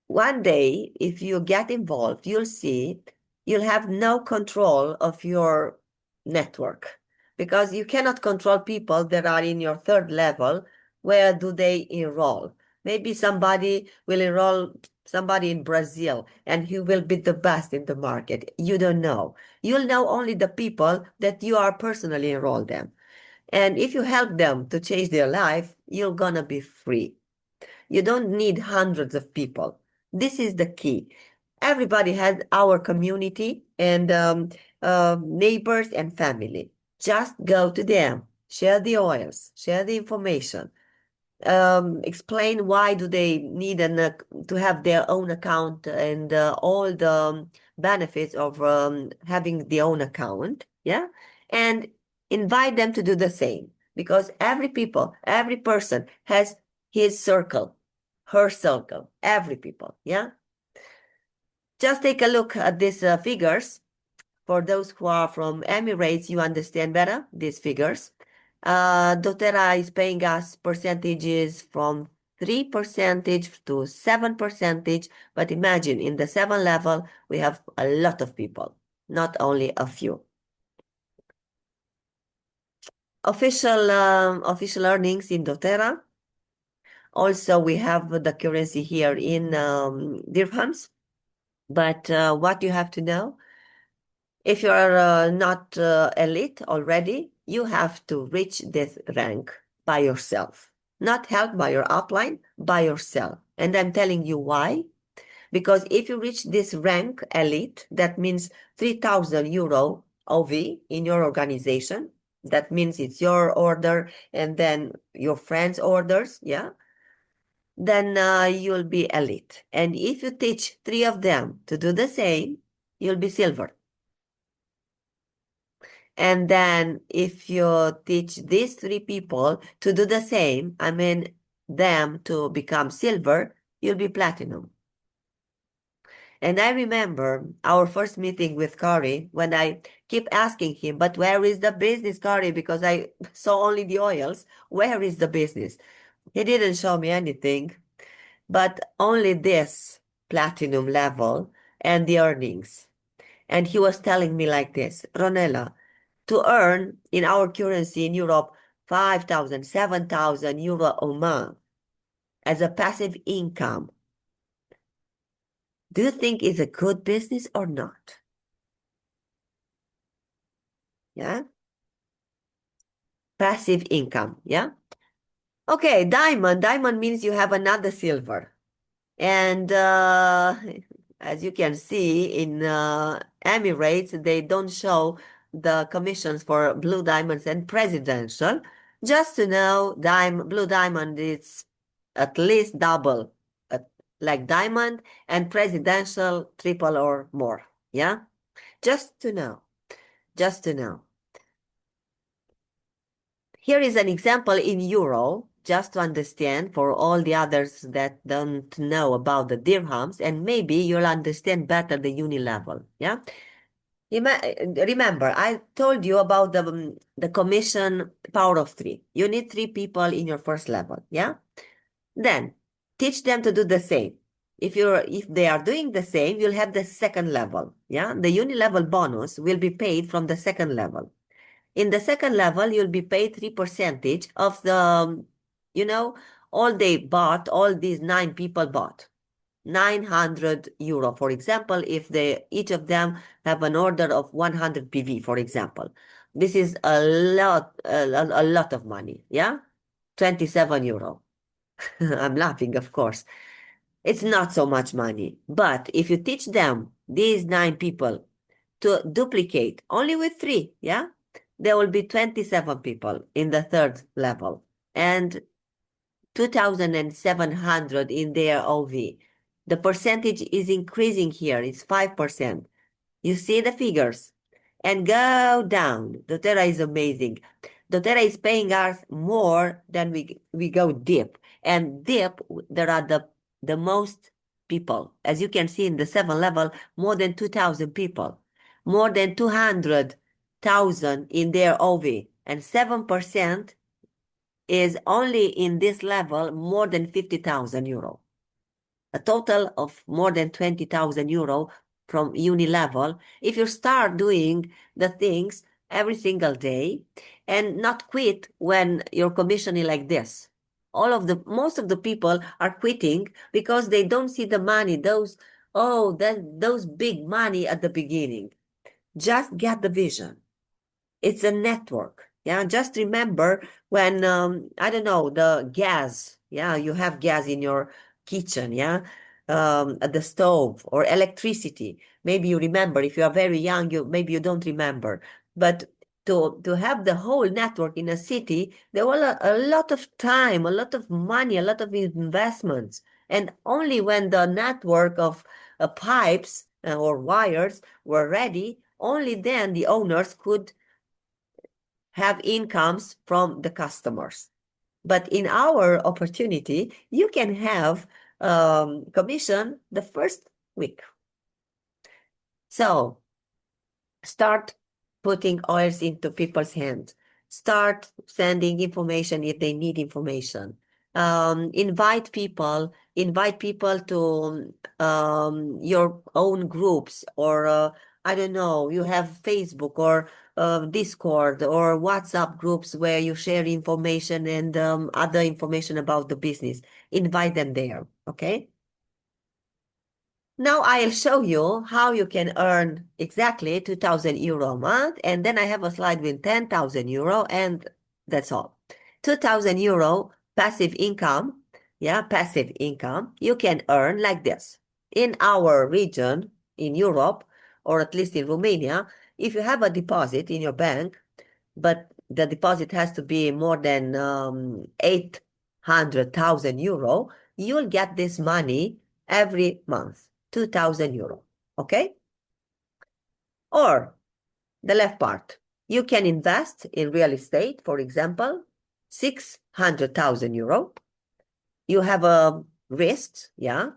one day, if you get involved, you'll see you'll have no control of your network because you cannot control people that are in your 3rd level. Where do they enroll? Maybe somebody will enroll somebody in Brazil and he will be the best in the market. You don't know. You'll know only the people that you are personally enrolled them. And if you help them to change their life, you're gonna be free. You don't need hundreds of people. This is the key. Everybody has our community and neighbors and family. Just go to them, share the oils, share the information, explain why do they need to have their own account and all the benefits of having the own account, yeah, and invite them to do the same because every person has his circle, her circle, every people, yeah. Just take a look at these figures. For those who are from Emirates, you understand better these figures. doTERRA is paying us percentages from 3% to 7%, but imagine in the 7 level, we have a lot of people, not only a few. Official earnings in doTERRA. Also, we have the currency here in dirhams. But what you have to know, if you are not elite already, you have to reach this rank by yourself, not helped by your upline, by yourself. And I'm telling you why. Because if you reach this rank elite, that means 3,000 euro OV in your organization. That means it's your order and then your friends' orders, yeah? Then you'll be elite. And if you teach 3 of them to do the same, you'll be silver. And then if you teach these 3 people to do the same, I mean them to become silver, you'll be platinum. And I remember our first meeting with Cory when I keep asking him, but where is the business, Cory? Because I saw only the oils. Where is the business? He didn't show me anything, but only this platinum level and the earnings. And he was telling me like this, Ronela, to earn in our currency in Europe 5,000, 7,000 euro a month as a passive income, do you think it's a good business or not? Yeah? Passive income, yeah? Okay, diamond. Diamond means you have another silver. And as you can see in Emirates, they don't show the commissions for blue diamonds and presidential. Just to know, Blue Diamond is at least double, like diamond and presidential triple or more. Yeah, just to know, just to know. Here is an example in euro, just to understand for all the others that don't know about the dirhams, and maybe you'll understand better the uni level. Yeah. Remember, I told you about the commission power of 3. You need 3 people in your first level. Yeah. Then teach them to do the same. If they are doing the same, you'll have the second level. Yeah. The uni level bonus will be paid from the second level. In the second level, you'll be paid 3% of the, all they bought, all these 9 people bought. 900 euro, for example, if each of them have an order of 100 PV, for example. This is a lot of money, yeah? 27 euro. I'm laughing, of course. It's not so much money. But if you teach them, these 9 people, to duplicate only with 3, yeah? There will be 27 people in the third level and 2,700 in their OV. The percentage is increasing here. It's 5%. You see the figures and go down. doTERRA is amazing. doTERRA is paying us more than we go deep. And deep, there are the most people. As you can see in the 7 level, more than 2,000 people. More than 200,000 in their OV. And 7% is only in this level more than 50,000 euro. A total of more than 20,000 euro from uni level. If you start doing the things every single day and not quit when you're commissioning like this. Most of the people are quitting because they don't see the money, those big money at the beginning. Just get the vision. It's a network. Yeah, just remember when I don't know, the gas. Yeah, you have gas in your kitchen. Yeah, at the stove or electricity. Maybe you remember. If you are very young, maybe you don't remember. But to have the whole network in a city, there was a lot of time, a lot of money, a lot of investments, and only when the network of pipes or wires were ready, only then the owners could have incomes from the customers. But in our opportunity, you can have commission the first week. So start putting oils into people's hands. Start sending information if they need information. Invite people to your own groups, or I don't know, you have Facebook or Discord or WhatsApp groups where you share information and other information about the business. Invite them there, okay? Now I'll show you how you can earn exactly 2,000 euro a month, and then I have a slide with 10,000 euro, and that's all. 2,000 euro passive income, yeah, passive income, you can earn like this. In our region, in Europe, or at least in Romania, if you have a deposit in your bank, but the deposit has to be more than 800,000 euro, you'll get this money every month. 2,000 euro, okay? Or the left part, you can invest in real estate, for example, 600,000 euro. You have a risk, yeah?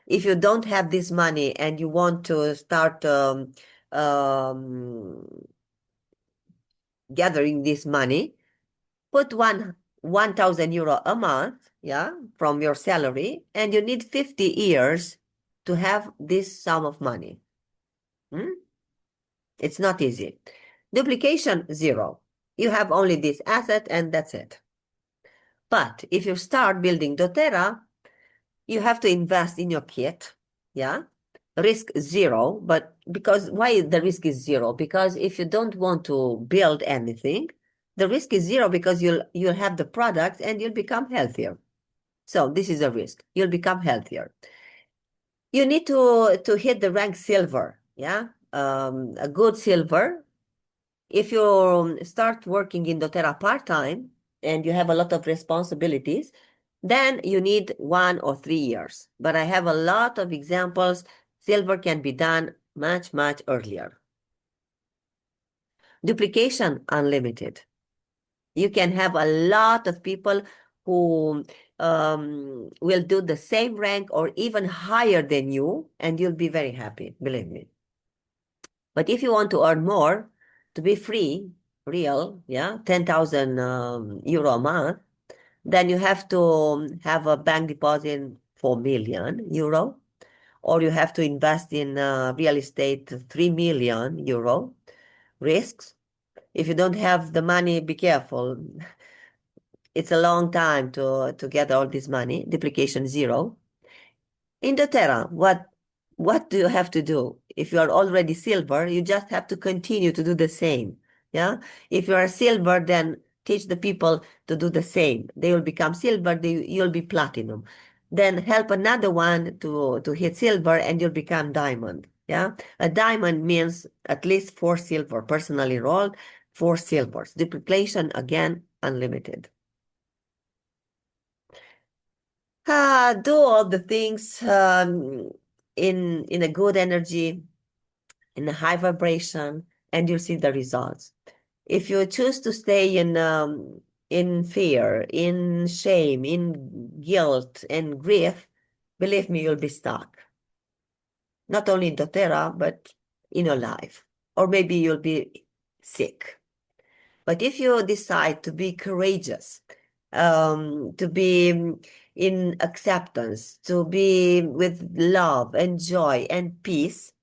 If you don't have this money and you want to start gathering this money, put 1,000 euro a month, yeah, from your salary, and you need 50 years to have this sum of money. It's not easy. Duplication, 0. You have only this asset and that's it. But if you start building doTERRA, you have to invest in your kit, yeah? Risk 0, but why the risk is 0? Because if you don't want to build anything, the risk is 0 because you'll have the product and you'll become healthier. So this is a risk. You'll become healthier. You need to hit the rank silver, yeah? A good silver. If you start working in doTERRA part-time, and you have a lot of responsibilities, then you need 1 or 3 years. But I have a lot of examples. Silver can be done much, much earlier. Duplication, unlimited. You can have a lot of people who will do the same rank or even higher than you, and you'll be very happy, believe me. But if you want to earn more, to be free, real, yeah, 10,000 euro a month, then you have to have a bank deposit for €1 million, or you have to invest in real estate 3 million euro risks. If you don't have the money, be careful. It's a long time to get all this money. Duplication 0. In doTERRA, what do you have to do? If you are already silver, you just have to continue to do the same. Yeah. If you are silver, then teach the people to do the same. They will become silver. You'll be platinum. Then help another one to hit silver, and you'll become diamond. Yeah. A diamond means at least 4 silver, personally rolled, 4 silvers. Duplication, again, unlimited. Do all the things in a good energy, in a high vibration, and you'll see the results. If you choose to stay in fear, in shame, in guilt and grief, believe me, you'll be stuck. Not only in doTERRA, but in your life. Or maybe you'll be sick. But if you decide to be courageous, to be in acceptance, to be with love and joy and peace,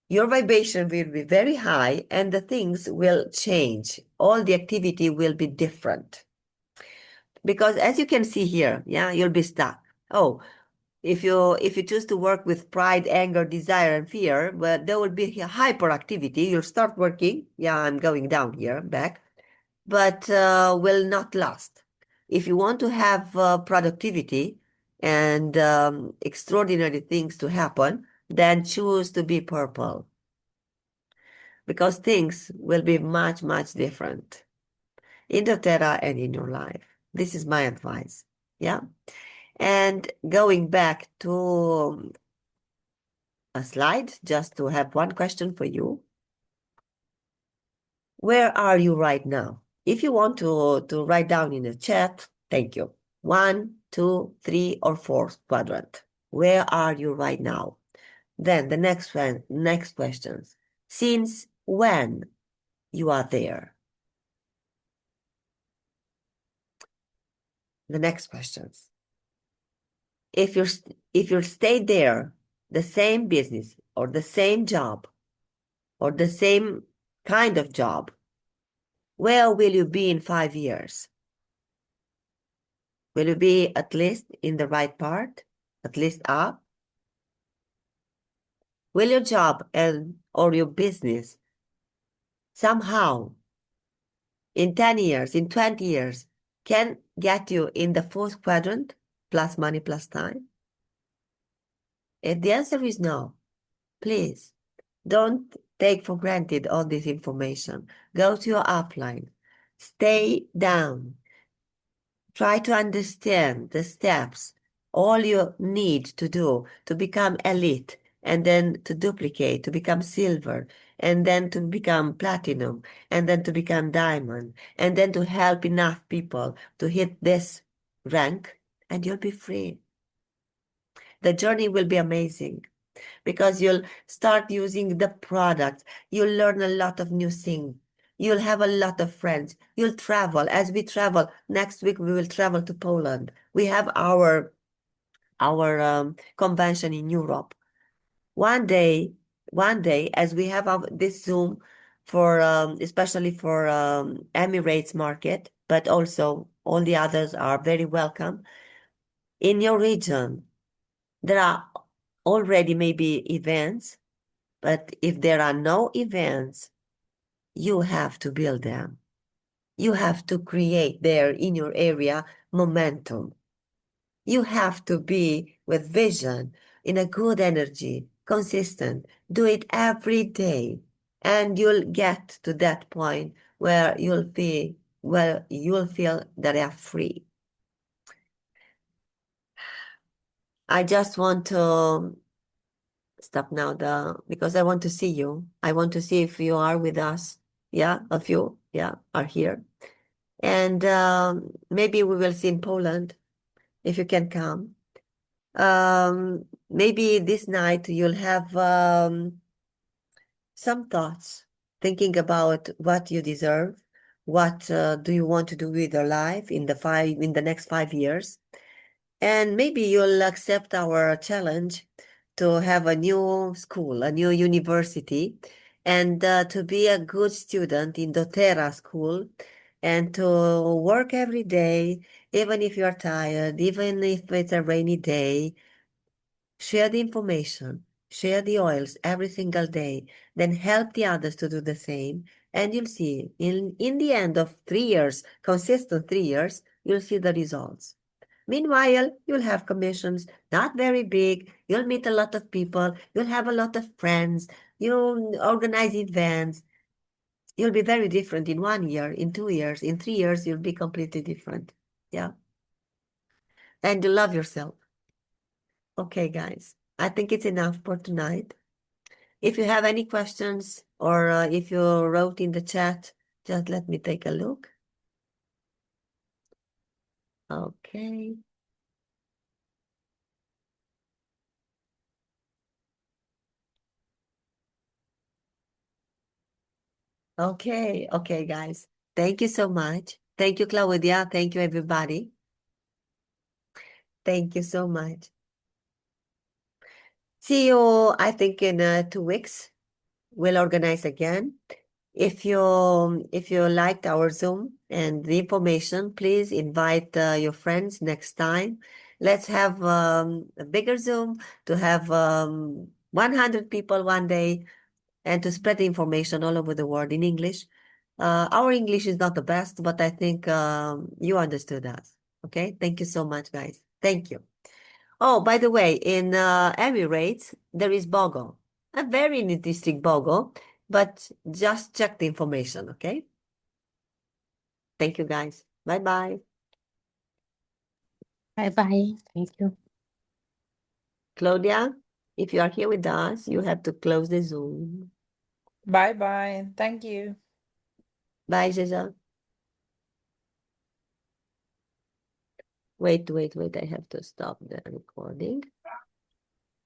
your vibration will be very high and the things will change. All the activity will be different. Because as you can see here, yeah, you'll be stuck. Oh, if you choose to work with pride, anger, desire, and fear, well, there will be hyperactivity. You'll start working. Yeah, I'm going down here, back. But will not last. If you want to have productivity and extraordinary things to happen, then choose to be purple. Because things will be much, much different in doTERRA and in your life. This is my advice. Yeah. And going back to a slide, just to have one question for you. Where are you right now? If you want to write down in the chat, thank you. 1, 2, 3, or 4 quadrant. Where are you right now? Then the next questions. Since when you are there? The next questions. If you stay there, the same business or the same job or the same kind of job, where will you be in 5 years? Will you be at least in the right part? At least up? Will your job or your business somehow in 10 years, in 20 years, can get you in the 4th quadrant, plus money, plus time? If the answer is no, please don't take for granted all this information. Go to your upline. Stay down. Try to understand the steps, all you need to do to become elite, and then to duplicate, to become silver, and then to become platinum, and then to become diamond, and then to help enough people to hit this rank, and you'll be free. The journey will be amazing because you'll start using the product. You'll learn a lot of new things. You'll have a lot of friends. You'll travel. As we travel, next week we will travel to Poland. We have our convention in Europe. One day, as we have this Zoom for especially for Emirates market, but also all the others are very welcome. In your region, there are already maybe events, but if there are no events, you have to build them. You have to create there in your area momentum. You have to be with vision, in a good energy, consistent. Do it every day, and you'll get to that point where you'll be well, you will feel that they are free. I just want to stop now because I want to see you. I want to see if you are with us. Yeah, a few, yeah, are here. And maybe we will see in Poland if you can come. Maybe this night you'll have some thoughts, thinking about what you deserve, what do you want to do with your life in the next 5 years. And maybe you'll accept our challenge to have a new school, a new university, and to be a good student in doTERRA school, and to work every day, even if you're tired, even if it's a rainy day. Share the information, share the oils every single day, then help the others to do the same. And you'll see in the end of 3 years, consistent 3 years, you'll see the results. Meanwhile, you'll have commissions, not very big. You'll meet a lot of people. You'll have a lot of friends. You'll organize events. You'll be very different in 1 year, in 2 years, in 3 years, you'll be completely different. Yeah. And you love yourself. Okay, guys, I think it's enough for tonight. If you have any questions or if you wrote in the chat, just let me take a look. Okay. Okay, guys. Thank you so much. Thank you, Claudia. Thank you, everybody. Thank you so much. See you, I think, in 2 weeks. We'll organize again. If you liked our Zoom and the information, please invite your friends next time. Let's have a bigger Zoom to have 100 people one day and to spread the information all over the world in English. Our English is not the best, but I think you understood us. Okay, thank you so much, guys. Thank you. Oh, by the way, in Emirates, there is Bogole, a very interesting Bogole, but just check the information, okay? Thank you, guys. Bye-bye. Bye-bye. Thank you. Claudia, if you are here with us, you have to close the Zoom. Bye-bye. Thank you. Bye, Jaja. Wait. I have to stop the recording.